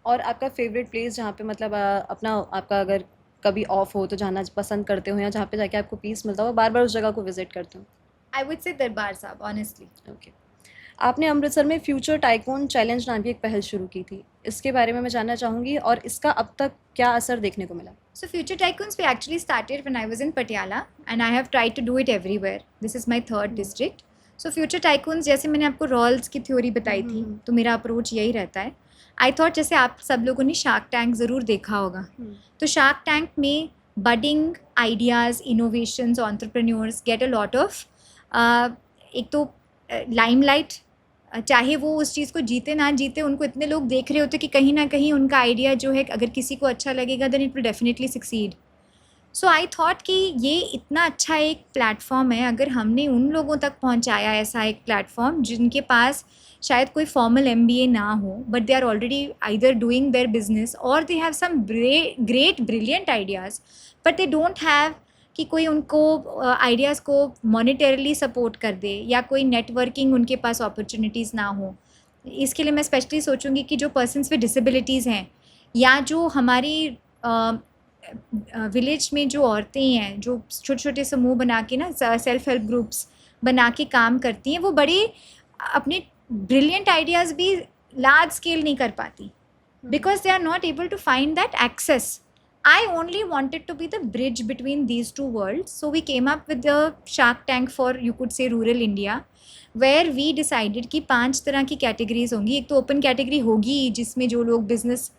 और आपका फेवरेट प्लेस जहाँ पे मतलब अपना आपका अगर कभी ऑफ हो तो जाना पसंद करते हो, या जहाँ पे जाके आपको पीस मिलता हो, बार बार उस जगह को विजिट करते हो? आई वुड से दरबार साहब ऑनेस्टली। ओके। आपने अमृतसर में फ्यूचर टाइकून चैलेंज नाम की एक पहल शुरू की थी, इसके बारे में मैं जानना चाहूँगी, और इसका अब तक क्या असर देखने को मिला? So Future Tycoons we actually started when I was in Patiala and I have tried to do it everywhere. This is my third district. So Future Tycoons, जैसे मैंने आपको रॉल्स की थ्योरी बताई थी, तो मेरा अप्रोच यही रहता है। आई थॉट जैसे आप सब लोगों ने शार्क टैंक ज़रूर देखा होगा, तो शार्क टैंक में budding ideas, innovations, entrepreneurs get a lot of एक तो लाइमलाइट, चाहे वो उस चीज़ को जीते ना जीते, उनको इतने लोग देख रहे होते कि कहीं ना कहीं उनका आइडिया जो है अगर किसी को अच्छा लगेगा then it will definitely succeed. So I thought कि ये इतना अच्छा एक प्लेटफॉर्म है, अगर हमने उन लोगों तक पहुंचाया ऐसा एक प्लेटफॉर्म जिनके पास शायद कोई फॉर्मल MBA ना हो, but they are already either doing their business और they have some great brilliant ideas, but they don't have कि कोई उनको आइडियाज़ को मॉनेटरली सपोर्ट कर दे, या कोई नेटवर्किंग उनके पास अपॉर्चुनिटीज़ ना हो। इसके लिए मैं स्पेशली सोचूंगी कि जो पर्सन्स विद डिसेबिलिटीज़ हैं, या जो हमारी विलेज में जो औरतें हैं जो छोटे छोटे समूह बना के ना सेल्फ हेल्प ग्रुप्स बना के काम करती हैं, वो बड़े अपने ब्रिलियंट आइडियाज़ भी लार्ज स्केल नहीं कर पाती because they are not able to find that access. I only wanted to be the bridge between these two worlds. So we came up with the Shark Tank for, you could say, rural India, where we decided कि 5 तरह की categories होंगी। एक तो open category होगी जिसमें जो लोग बिजनेस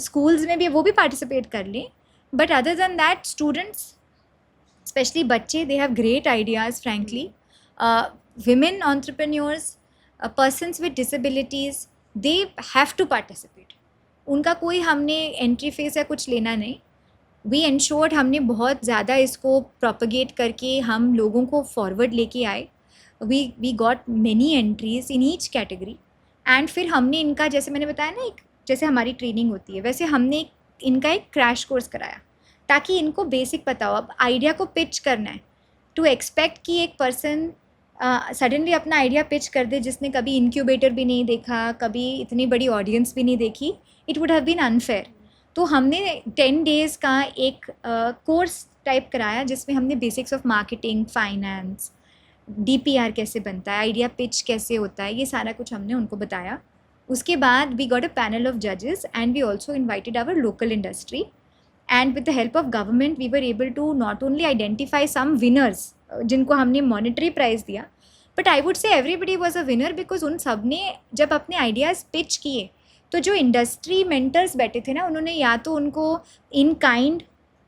स्कूल्स में भी वो भी पार्टिसिपेट कर लें, but other than that students, specially बच्चे, they have great ideas frankly, women entrepreneurs, persons with disabilities, they have to participate. उनका कोई हमने एंट्री फेस या कुछ लेना नहीं। वी एंश्योर्ड, हमने बहुत ज़्यादा इसको प्रोपगेट करके हम लोगों को फॉरवर्ड लेके आए। We got many entries in each category, and फिर हमने इनका, जैसे मैंने बताया ना, एक जैसे हमारी ट्रेनिंग होती है वैसे हमने इनका एक क्रैश कोर्स कराया ताकि इनको बेसिक पता हो। अब आइडिया को पिच करना है, टू एक्सपेक्ट कि एक पर्सन सडनली अपना आइडिया पिच कर दे जिसने कभी इनक्यूबेटर भी नहीं देखा, कभी इतनी बड़ी ऑडियंस भी नहीं देखी, it would have been unfair. तो हमने 10 डेज़ का एक कोर्स टाइप कराया जिसमें हमने basics of marketing, finance, DPR कैसे बनता है, आइडिया पिच कैसे होता है, ये सारा कुछ हमने उनको बताया। उसके बाद we got a panel of जजेस and we also invited our local industry, and with the help of government we were able to not only identify some winners जिनको हमने मॉनेटरी प्राइज़ दिया, but I would say everybody was a winner because उन सब ने जब अपने ideas pitch किए तो जो इंडस्ट्री मेंटर्स बैठे थे ना, उन्होंने या तो उनको इन काइंड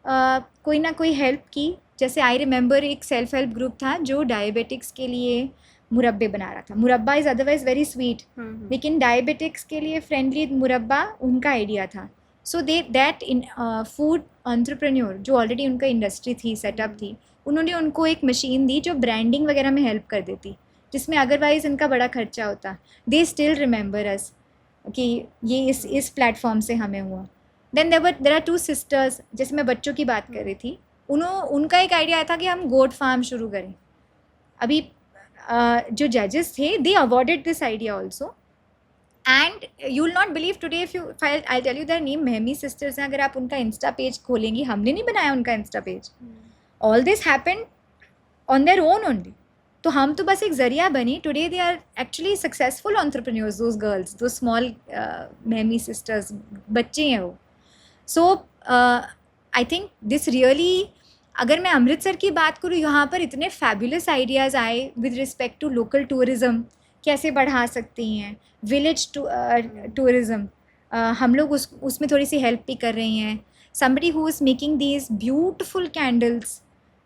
कोई ना कोई हेल्प की। जैसे आई रिमेंबर एक सेल्फ हेल्प ग्रुप था जो डायबिटिक्स के लिए मुरब्बे बना रहा था। मुरब्बा इज़ अदरवाइज वेरी स्वीट, लेकिन डायबिटिक्स के लिए फ्रेंडली मुरब्बा उनका आइडिया था। So that in food entrepreneur जो ऑलरेडी उनका इंडस्ट्री थी, सेटअप थी, उन्होंने उनको एक मशीन दी जो ब्रांडिंग वगैरह में हेल्प कर देती, जिसमें अदरवाइज़ इनका बड़ा खर्चा होता। दे स्टिल रिमेंबर अस। कि ये इस प्लेटफॉर्म से हमें हुआ. देन देर आर 2 सिस्टर्स, जैसे मैं बच्चों की बात कर रही थी, उनका एक आइडिया आया था कि हम गोट फार्म शुरू करें. अभी जो जजेस थे, they awarded this idea also. And you will not believe today if I tell you their name Mehmi sisters हैं. अगर आप उनका इंस्टा पेज खोलेंगी, हमने नहीं बनाया उनका insta page. All this happened on their own only. तो हम तो बस एक जरिया बनी. Today they are actually successful entrepreneurs, those girls, दो स्मॉल मेहमी सिस्टर्स, बच्चे हैं वो. So I think this really, अगर मैं अमृतसर की बात करूँ, यहाँ पर इतने फैबुलस आइडियाज़ आए with respect to local tourism, कैसे बढ़ा सकती हैं विलेज टूरिज़्म. हम लोग उसमें थोड़ी सी हेल्प भी कर रही हैं. somebody who is making these beautiful candles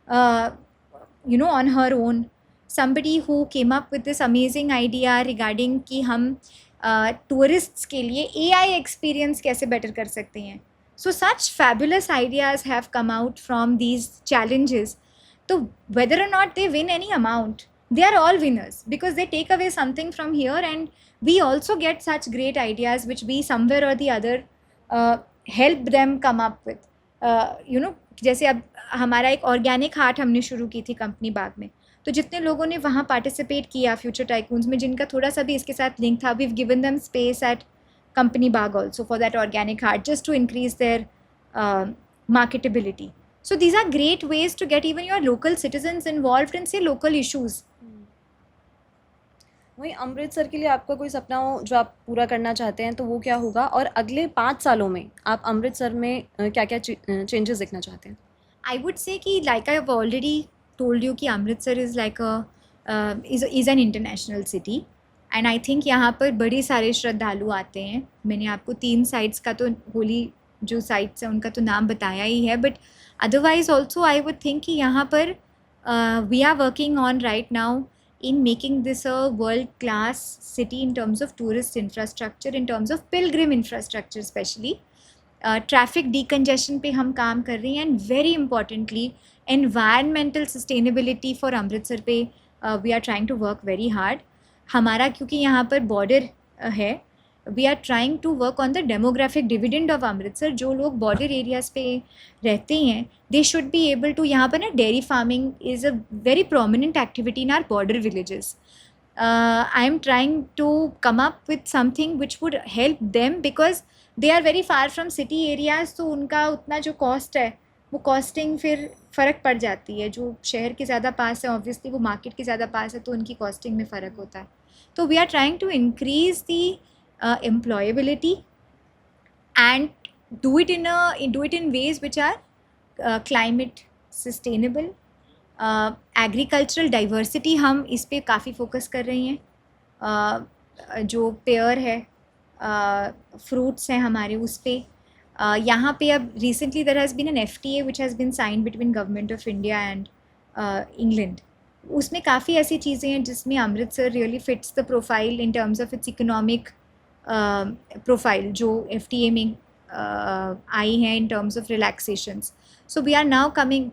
on her own. somebody who came up with this amazing idea regarding कि हम tourists के लिए AI experience कैसे better कर सकते हैं. So such fabulous ideas have come out from these challenges. So whether or not they win any amount, they are all winners because they take away something from here, and we also get such great ideas which we somewhere or the other help them come up with. जैसे अब हमारा एक organic हाट हमने शुरू की थी company बाग में. तो जितने लोगों ने वहाँ पार्टिसिपेट किया फ्यूचर टाइकून्स में, जिनका थोड़ा सा भी इसके साथ लिंक था, we given them space at company bag also for that organic heart, just to increase their marketability. So these are great ways to get even your local citizens involved in say local issues. वही अमृतसर के लिए आपका कोई सपना हो जो आप पूरा करना चाहते हैं, तो वो क्या होगा, और अगले 5 सालों में आप अमृतसर में क्या क्या चेंजेस देखना चाहते हैं? I would say कि like I have already told you कि Amritsar is like is an international city. And I think यहाँ पर बड़े सारे श्रद्धालु आते हैं. मैंने आपको 3 साइट्स का तो होली जो साइट्स हैं उनका तो नाम बताया ही है, but otherwise also I would think कि यहाँ पर we are working on right now in making this a world class city in terms of tourist infrastructure, in terms of pilgrim infrastructure especially. Traffic decongestion पे हम काम कर रहे हैं, and very importantly environmental sustainability for Amritsar पे we are trying to work very hard. हमारा क्योंकि यहाँ पर बॉर्डर है, we are trying to work on the demographic dividend of Amritsar. जो लोग बॉर्डर एरियाज़ पे रहते हैं, they should be able to, यहाँ पर ना dairy farming is a very prominent activity in our border villages. I am trying to come up with something which would help them because they are very far from city areas. तो उनका उतना जो cost है, वो costing फिर फ़र्क पड़ जाती है. जो शहर के ज़्यादा पास है, ऑब्वियसली वो मार्केट के ज़्यादा पास है, तो उनकी कॉस्टिंग में फ़र्क होता है. तो we are trying to increase the employability and do it in ways which are climate sustainable. Agricultural diversity हम इस पे काफ़ी फोकस कर रही हैं. जो पेयर है, फ्रूट्स हैं हमारे, उस पे यहाँ पे अब recently there has been an FTA which has been signed between Government of India and England. उसमें काफ़ी ऐसी चीज़ें हैं जिसमें Amritsar really fits the profile in terms of its economic profile जो FTA में आई हैं in terms of relaxations. So we are now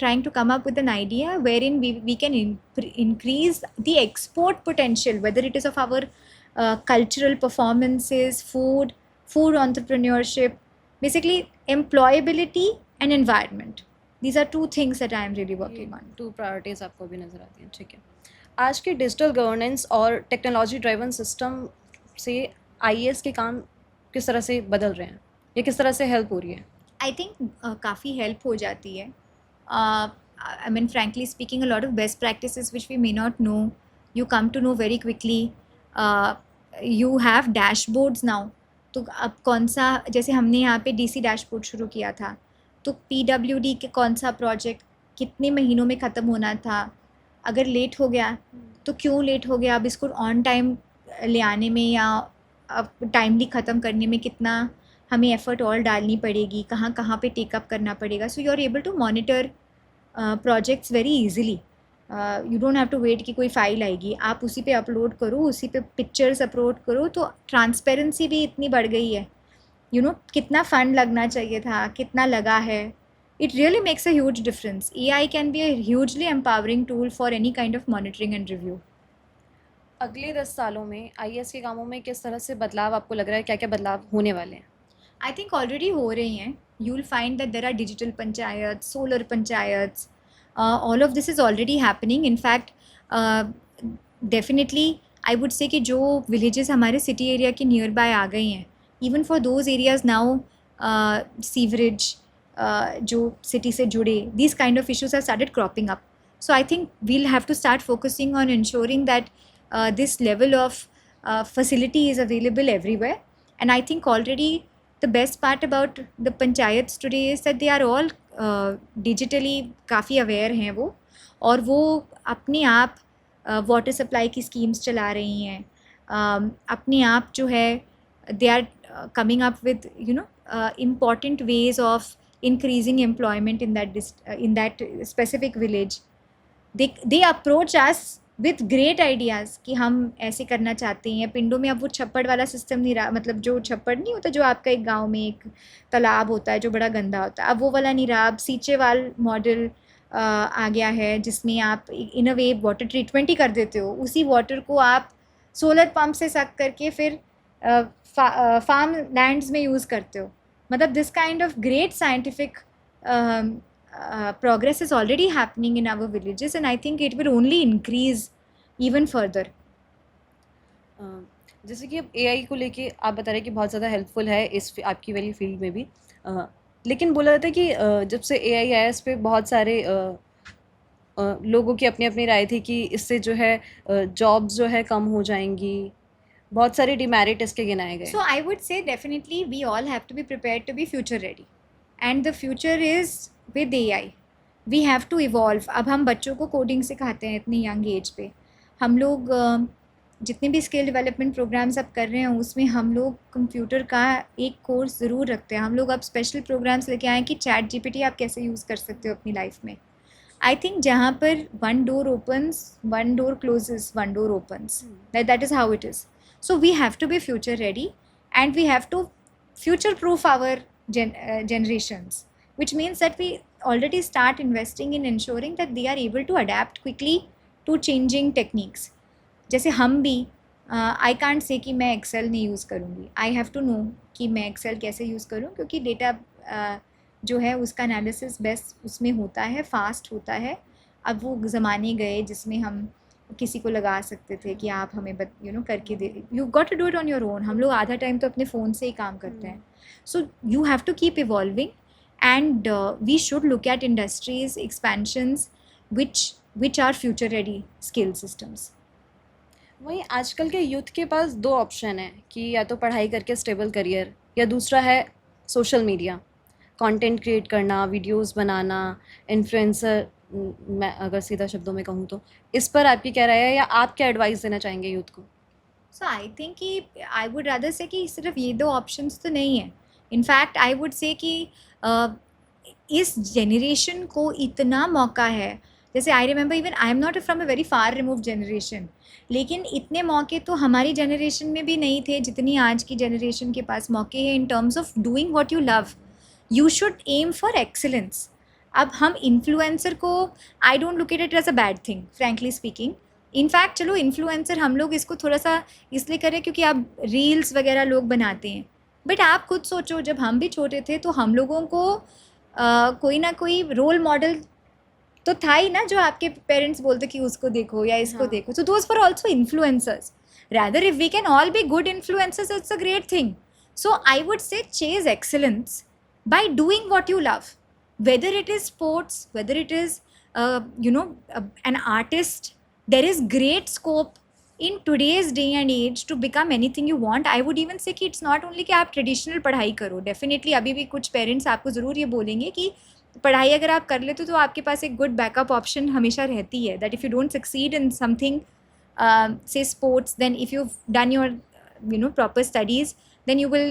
trying to come up with an idea wherein we can increase the export potential, whether it is of our cultural performances, food entrepreneurship, basically employability and environment. These are 2 things that I am really working on. 2 priorities आपको भी नज़र आती हैं. ठीक है. आज के digital governance और टेक्नोलॉजी ड्राइवन सिस्टम से IAS के काम किस तरह से बदल रहे हैं, या किस तरह से हेल्प हो रही है? I think काफ़ी हेल्प हो जाती है. I mean frankly speaking, a lot of best practices which we may not know, you come to know very quickly. You have dashboards now. तो अब कौन सा, जैसे हमने यहाँ पे DC डैशबोर्ड शुरू किया था, तो PWD के कौन सा प्रोजेक्ट कितने महीनों में ख़त्म होना था, अगर लेट हो गया तो क्यों लेट हो गया, अब इसको ऑन टाइम ले आने में या अब टाइमली ख़त्म करने में कितना हमें एफ़र्ट और डालनी पड़ेगी, कहाँ कहाँ पे टेकअप करना पड़ेगा. So you are able to monitor projects very easily. You don't have to wait कि कोई फाइल आएगी, आप उसी पे अपलोड करो, उसी पे पिक्चर्स अपलोड करो. तो ट्रांसपेरेंसी भी इतनी बढ़ गई है. कितना फ़ंड लगना चाहिए था, कितना लगा है. It really makes a huge difference. AI can be a hugely empowering tool for any kind of monitoring and review. अगले 10 सालों में आईएएस के कामों में किस तरह से बदलाव आपको लग रहा है, क्या क्या बदलाव होने वाले हैं? आई थिंक ऑलरेडी हो रही हैं. You will find that there are digital panchayat, solar panchayat. All of this is already happening. In fact definitely I would say कि जो विलेजेस हमारे सिटी एरिया के नियर बाय आ गई हैं, even for those areas now sewerage जो city से जुड़े, these kind of issues have started cropping up. So I think we'll have to start focusing on ensuring that this level of facility is available everywhere. And I think already the best part about the panchayats today is that they are all digitally काफ़ी aware हैं वो, और वो अपने आप water supply की schemes चला रही हैं. अपने आप जो है they are coming up with important ways of increasing employment in that specific village. They approach us with great ideas कि हम ऐसे करना चाहते हैं. पिंडों में अब वो छप्पड़ वाला सिस्टम नहीं रहा, मतलब जो छप्पड़ नहीं होता जो आपका एक गांव में एक तालाब होता है जो बड़ा गंदा होता है, अब वो वाला नहीं रहा. अब सीचेवाल मॉडल आ गया है जिसमें आप इन अ वे वाटर ट्रीटमेंट ही कर देते हो. उसी वाटर को आप सोलर पंप से सक करके फिर फार्म लैंड्स में यूज़ करते हो. मतलब this kind of great scientific progress is already happening in our villages, and I think it will only increase even further. जैसे कि अब एआई को लेके आप बता रहे हैं कि बहुत ज़्यादा हेल्पफुल है आपकी वाली फील्ड में भी, लेकिन बोला जाता है कि जब से एआई आया इस पे बहुत सारे लोगों की अपनी अपनी राय थी कि इससे जो है जॉब्स जो है कम हो जाएंगी, बहुत सारे डिमेरिट इसके गिनाए गए. So I would say definitely we all have to be prepared to be future ready, and the future is with AI. We have to evolve. अब हम बच्चों को कोडिंग सिखाते हैं इतनी यंग एज पे. हम लोग जितने भी स्किल डेवलपमेंट प्रोग्राम्स अब कर रहे हैं उसमें हम लोग कंप्यूटर का एक कोर्स ज़रूर रखते हैं. हम लोग अब स्पेशल प्रोग्राम्स लेके आए हैं कि चैट जीपीटी आप कैसे यूज़ कर सकते हो अपनी लाइफ में. आई थिंक जहाँ पर one door opens, one door closes, one door opens. That is how it is. So we have to be future ready, and we have to future proof our generations, which means that we already start investing in ensuring that they are able to adapt quickly to changing techniques. जैसे हम भी I can't say कि मैं Excel नहीं use करूँगी. I have to know कि मैं Excel कैसे यूज़ करूँ, क्योंकि डेटा जो है उसका एनालिसिस बेस्ट उसमें होता है, फास्ट होता है. अब वो ज़माने गए जिसमें हम किसी को लगा सकते थे कि आप हमें करके दे. You got to do it on your own. हम लोग आधा टाइम तो अपने फ़ोन से ही काम करते हैं. So you have to keep evolving, and we should look at industries expansions which are future ready skill systems. वहीं आजकल के यूथ के पास दो ऑप्शन है कि या तो पढ़ाई करके स्टेबल करियर, या दूसरा है सोशल मीडिया, कंटेंट क्रिएट करना, वीडियोस बनाना, इन्फ्लुएंसर, मैं अगर सीधा शब्दों में कहूँ तो. इस पर आपकी क्या राय है, या आप क्या एडवाइस देना चाहेंगे यूथ को? सो आई थिंक कि आई वुड रादर से कि सिर्फ ये दो ऑप्शंस तो नहीं है. इनफैक्ट आई वुड से कि इस जनरेशन को इतना मौका है. जैसे I remember, even I am not from a very far remove generation, लेकिन इतने मौके तो हमारी जनरेशन में भी नहीं थे जितनी आज की जनरेशन के पास मौके हैं in terms of doing what you love. You should aim for excellence. अब हम इन्फ्लुएंसर को, I don't look at it as a bad thing frankly speaking. In fact चलो इन्फ्लुएंसर हम लोग इसको थोड़ा सा इसलिए करें क्योंकि आप रील्स वगैरह लोग बनाते हैं, बट आप खुद सोचो जब हम भी छोटे थे तो हम लोगों को कोई ना कोई रोल मॉडल तो था ही ना, जो आपके पेरेंट्स बोलते कि उसको देखो या इसको देखो. So those for also influencers. Rather if we can all be good influencers, it's a great thing. So I would say chase excellence by doing what you love. Whether it is sports, whether it is an artist, there is great scope in today's day and age to become anything you want. I would even say कि it's not only कि आप traditional पढ़ाई करो. Definitely अभी भी कुछ parents आपको ज़रूर ये बोलेंगे कि पढ़ाई अगर आप कर लेते तो आपके पास एक गुड बैकअप ऑप्शन हमेशा रहती है. That if you don't succeed in something, say sports, then if you done your proper studies, then you will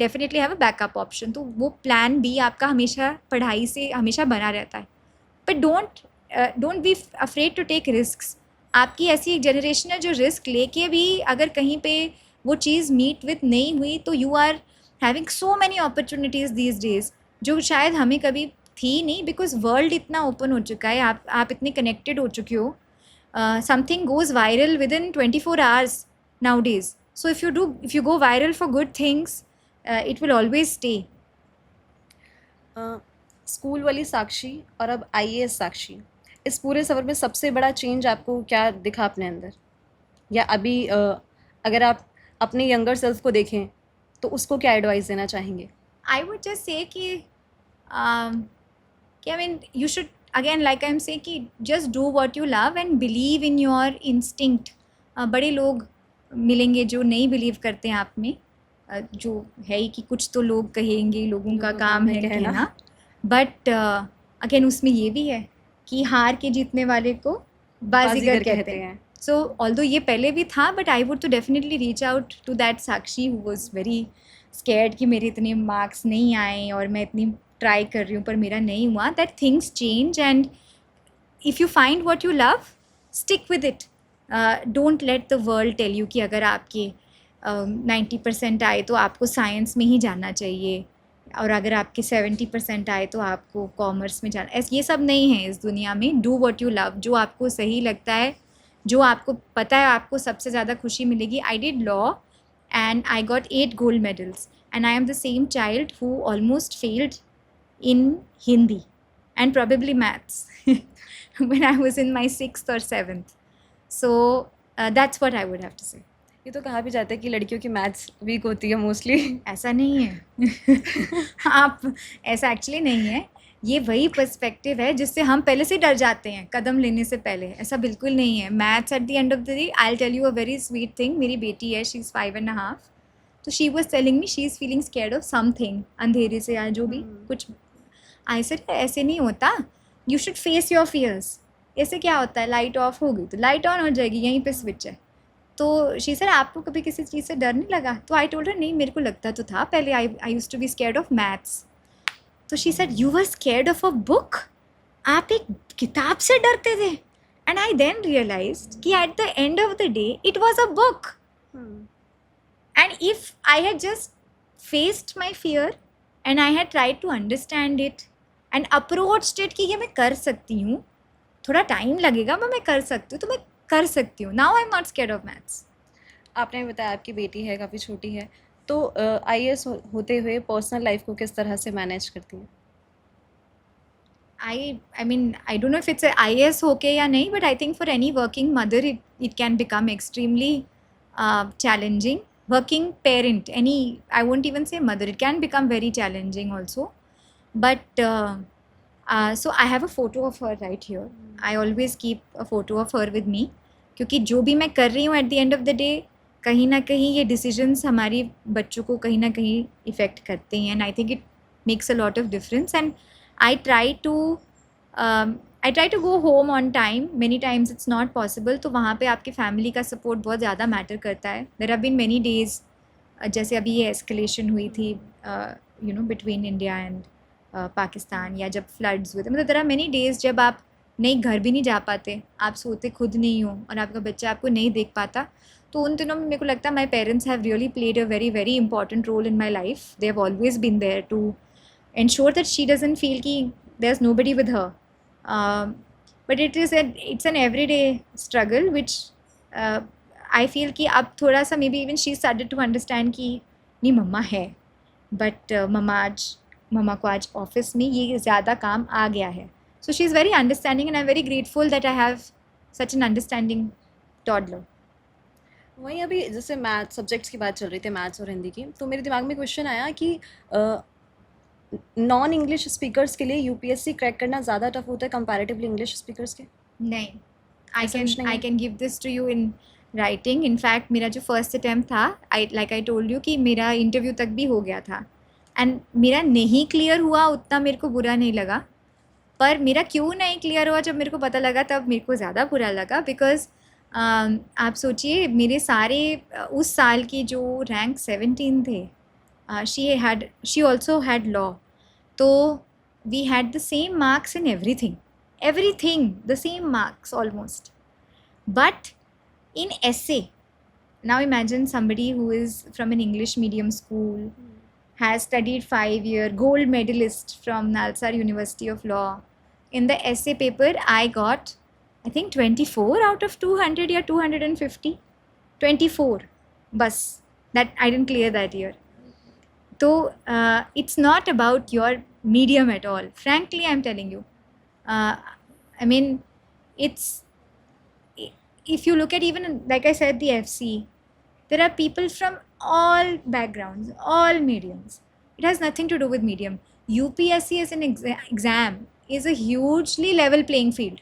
definitely have a backup option. तो वो प्लान भी आपका हमेशा पढ़ाई से हमेशा बना रहता है. but don't be afraid to take risks. आपकी ऐसी एक जनरेशन है जो रिस्क लेके भी अगर कहीं पे वो चीज़ मीट विथ नहीं हुई तो you are having so many opportunities these days जो शायद हमें कभी थी नहीं, बिकॉज वर्ल्ड इतना ओपन हो चुका है, आप इतने कनेक्टेड हो चुके हो. something goes viral within 24 hours nowadays. So if you go viral for good things, it will always stay. School वाली साक्षी और अब आईएएस साक्षी, इस पूरे सफ़र में सबसे बड़ा चेंज आपको क्या दिखा अपने अंदर? या अभी अगर आप अपने यंगर सेल्फ को देखें तो उसको क्या एडवाइस देना चाहेंगे? I would just say कि I mean you should, again like I'm saying, कि just do what you love and believe in your instinct. बड़े लोग मिलेंगे जो नहीं बिलीव करते हैं आप में, जो है ही कि कुछ तो लोग कहेंगे, लोगों का लोगों काम में है कहना। कहना, बट अगेन उसमें ये भी है कि हार के जीतने वाले को बाजीगर कहते हैं. So although ये पहले भी था, but I would to definitely reach out to that Sakshi who was very scared कि मेरे इतने marks नहीं आए और मैं इतनी try कर रही हूँ पर मेरा नहीं हुआ. That things change, and if you find what you love, stick with it. Don't let the world tell you कि अगर आपके 90% आए तो आपको साइंस में ही जाना चाहिए, और अगर आपके 70% आए तो आपको कॉमर्स में जाना. ये सब नहीं है इस दुनिया में. डू वॉट यू लव, जो आपको सही लगता है, जो आपको पता है आपको सबसे ज़्यादा खुशी मिलेगी. I did law and I got 8 gold medals, and I am the same child who almost failed in Hindi and probably maths when I was in my 6th or 7th. So that's what I would have to say. ये तो कहा भी जाता है कि लड़कियों की maths weak होती है मोस्टली. ऐसा नहीं है. आप ऐसा एक्चुअली नहीं है. ये वही पर्सपेक्टिव है जिससे हम पहले से डर जाते हैं कदम लेने से पहले. ऐसा बिल्कुल नहीं है. Maths at the end of the day, I will tell you a very sweet thing. मेरी बेटी है, शी इज़ 5.5. तो she was telling me she is feeling scared of something, अंधेरे से या जो भी कुछ. आई सेड ऐसे नहीं होता, you should face your fears. ऐसे क्या होता है, लाइट ऑफ हो गई तो लाइट ऑन हो जाएगी, यहीं पे स्विच है. तो शी सर आपको कभी किसी चीज़ से डर नहीं लगा? तो आई टोल्ड हर नहीं, मेरे को लगता तो था पहले. I used to be scared of maths. तो she said you were scared of a book, आप एक किताब से डरते थे. एंड आई देन रियलाइज्ड कि at the end of the day it was a book. And if I had just faced my fear and I had tried to understand it and approached it कि ये मैं कर सकती हूँ, थोड़ा time लगेगा पर मैं कर सकती हूँ, तो मैं कर सकती हूँ. Now I am not scared of maths. आपने बताया आपकी बेटी है, काफ़ी छोटी है, तो आईएएस होते हुए पर्सनल लाइफ को किस तरह से मैनेज करती हैं? I mean, I don't know if it's a IAS होके या नहीं, but I think for any working mother, it can become extremely challenging. Working parent, I won't even say mother, it can become very challenging also. But so I have a photo of her right here. I always keep a photo of her with me, क्योंकि जो भी मैं कर रही हूँ at the end of the day, कहीं ना कहीं ये डिसीजंस हमारी बच्चों को कहीं ना कहीं इफ़ेक्ट करते हैं. And I think it makes a lot of difference. And I try to go home on time. Many times it's not possible. तो वहाँ पे आपके फैमिली का सपोर्ट बहुत ज़्यादा मैटर करता है. There have been many days, जैसे अभी ये एस्केलेशन हुई थी बिटवीन इंडिया एंड पाकिस्तान, या जब फ्लड्स हुए थे, मतलब there are many days जब आप नहीं घर भी नहीं जा पाते, आप सोते खुद नहीं हो और आपका बच्चा आपको नहीं देख पाता. तो उन दिनों में मेरे को लगता है my parents have really played a very very important role in my life. They have always been there to ensure that she doesn't feel कि there's nobody with her. But it's an everyday struggle which I feel कि अब थोड़ा सा maybe even she started to understand कि नहीं मम्मा है, but मम्मा को आज ऑफिस में ये ज़्यादा काम आ गया है. So she is very understanding and I'm very grateful that I have such an understanding toddler. वहीं अभी जैसे मैथ सब्जेक्ट्स की बात चल रही थी, मैथ्स और हिंदी की, तो मेरे दिमाग में क्वेश्चन आया कि नॉन इंग्लिश स्पीकर्स के लिए यूपीएससी क्रैक करना ज़्यादा टफ होता है कंपैरेटिवली इंग्लिश स्पीकर्स के? नहीं, ऐसा कुछ नहीं I है? can give this to you in writing. In fact मेरा जो फर्स्ट अटैम्प्ट था, like I told you कि मेरा इंटरव्यू तक भी हो गया था. एंड मेरा नहीं क्लियर हुआ उतना मेरे को बुरा नहीं लगा, पर मेरा क्यों नहीं क्लियर हुआ जब मेरे को पता लगा तब मेरे को ज़्यादा बुरा लगा. बिकॉज आप सोचिए मेरे सारे उस साल की जो रैंक 17 थे, she also had law. तो we had the same marks in everything, the same marks almost. But in essay, now imagine somebody who is from an English medium school, has studied 5-year, gold medalist from Nalsar University of Law. In the essay paper, I got I think 24 out of 200 या 250. 24 बस. That I didn't clear that year. So it's not about your medium at all. Frankly, I'm telling you. I mean, it's, if you look at even like I said, the FC, there are people from all backgrounds, all mediums. It has nothing to do with medium. UPSC as an exam is a hugely level playing field.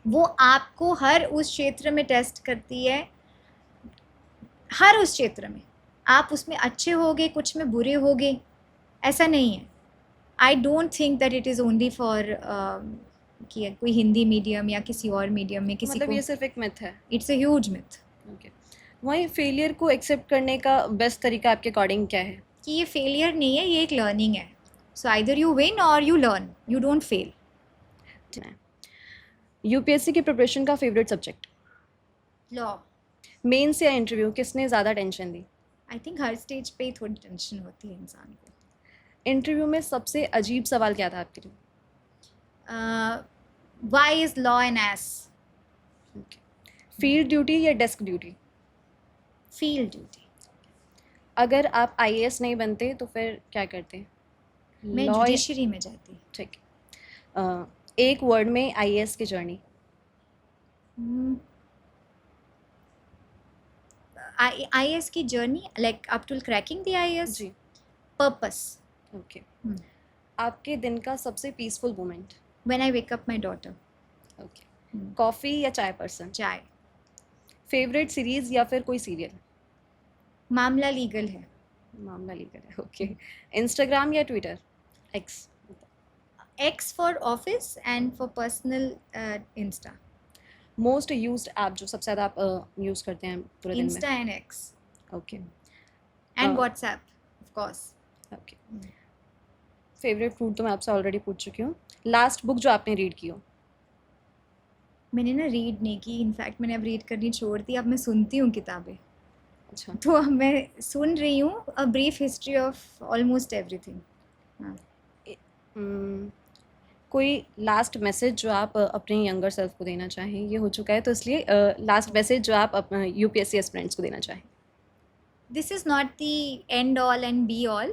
वो आपको हर उस क्षेत्र में test करती है, हर उस क्षेत्र में. आप उसमें अच्छे होगे, कुछ में बुरे होगे, ऐसा नहीं है. I don't think that it is only for कि कोई हिंदी मीडियम या किसी और मीडियम में किसी मतलब को. ये सिर्फ एक मिथ है. It's a huge myth. Okay. वहीं फेलियर को एक्सेप्ट करने का बेस्ट तरीका आपके अकॉर्डिंग क्या है? कि ये फेलियर नहीं है, ये एक लर्निंग है. सो आइदर यू विन और you learn, you don't fail. UPSC की प्रिपरेशन का फेवरेट सब्जेक्ट? लॉ. मेंस या इंटरव्यू, किसने ज़्यादा tension the? I think her stage पे ही थोड़ी टेंशन होती है इंसान को. इंटरव्यू में सबसे अजीब सवाल क्या था आपके लिए? Why is law and S? Field duty या डेस्क ड्यूटी? Field duty. अगर आप आईएएस नहीं बनते तो फिर क्या करते? मैं Law या- जुडिशरी में जाती. ठीक. एक वर्ड में आईएएस की जर्नी? IAS की journey, like up to cracking the IAS. जी. पर्पस. ओके. आपके दिन का सबसे peaceful moment? When I wake up my daughter. Okay. Coffee या चाय पर्सन? चाय. फेवरेट सीरीज या फिर कोई सीरियल? मामला लीगल है. मामला लीगल है. ओके. इंस्टाग्राम या Twitter? X? X for office and for personal Insta. Most used app जो सबसे ज़्यादा आप यूज़ करते हैं पूरे दिन Insta and X. में? Okay. And WhatsApp, of course. Okay. Favourite food तो मैं आपसे ऑलरेडी पूछ चुकी हूँ. लास्ट बुक जो आपने रीड की हो? मैंने ना रीड नहीं की, इनफैक्ट मैंने अब रीड करनी छोड़ दी. अब मैं सुनती हूँ किताबें. अच्छा. तो अब मैं सुन रही हूँ a brief history of almost everything. कोई लास्ट मैसेज जो आप अपने यंगर सेल्फ को देना चाहें? ये हो चुका है तो इसलिए लास्ट मैसेज जो आप यूपीएससी एस्पिरेंट्स को देना चाहें? This is not the end all and be all.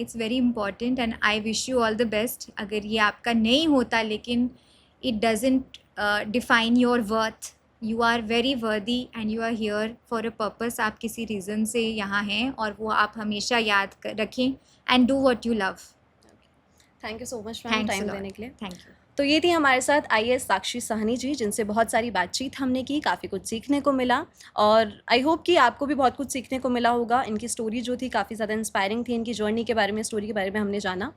It's very important and I wish you all the best. अगर ये आपका नहीं होता, लेकिन it doesn't define your worth. You are very worthy and you are here for a purpose. आप किसी reason से यहाँ हैं और वो आप हमेशा याद रखें and do what you love. Thank you so much ma'am Thanks a time lot. देने के लिए. Thank you. तो ये थी हमारे साथ आईएएस साक्षी साहनी जी, जिनसे बहुत सारी बातचीत हमने की, काफ़ी कुछ सीखने को मिला और आई होप कि आपको भी बहुत कुछ सीखने को मिला होगा. इनकी स्टोरी जो थी काफ़ी ज़्यादा इंस्पायरिंग थी. इनकी जर्नी के बारे में, स्टोरी के बारे में हमने जाना.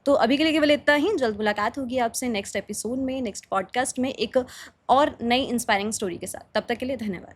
तो अभी के लिए केवल इतना ही. जल्द मुलाकात होगी आपसे नेक्स्ट एपिसोड में, नेक्स्ट पॉडकास्ट में एक और नई इंस्पायरिंग स्टोरी के साथ. तब तक के लिए धन्यवाद.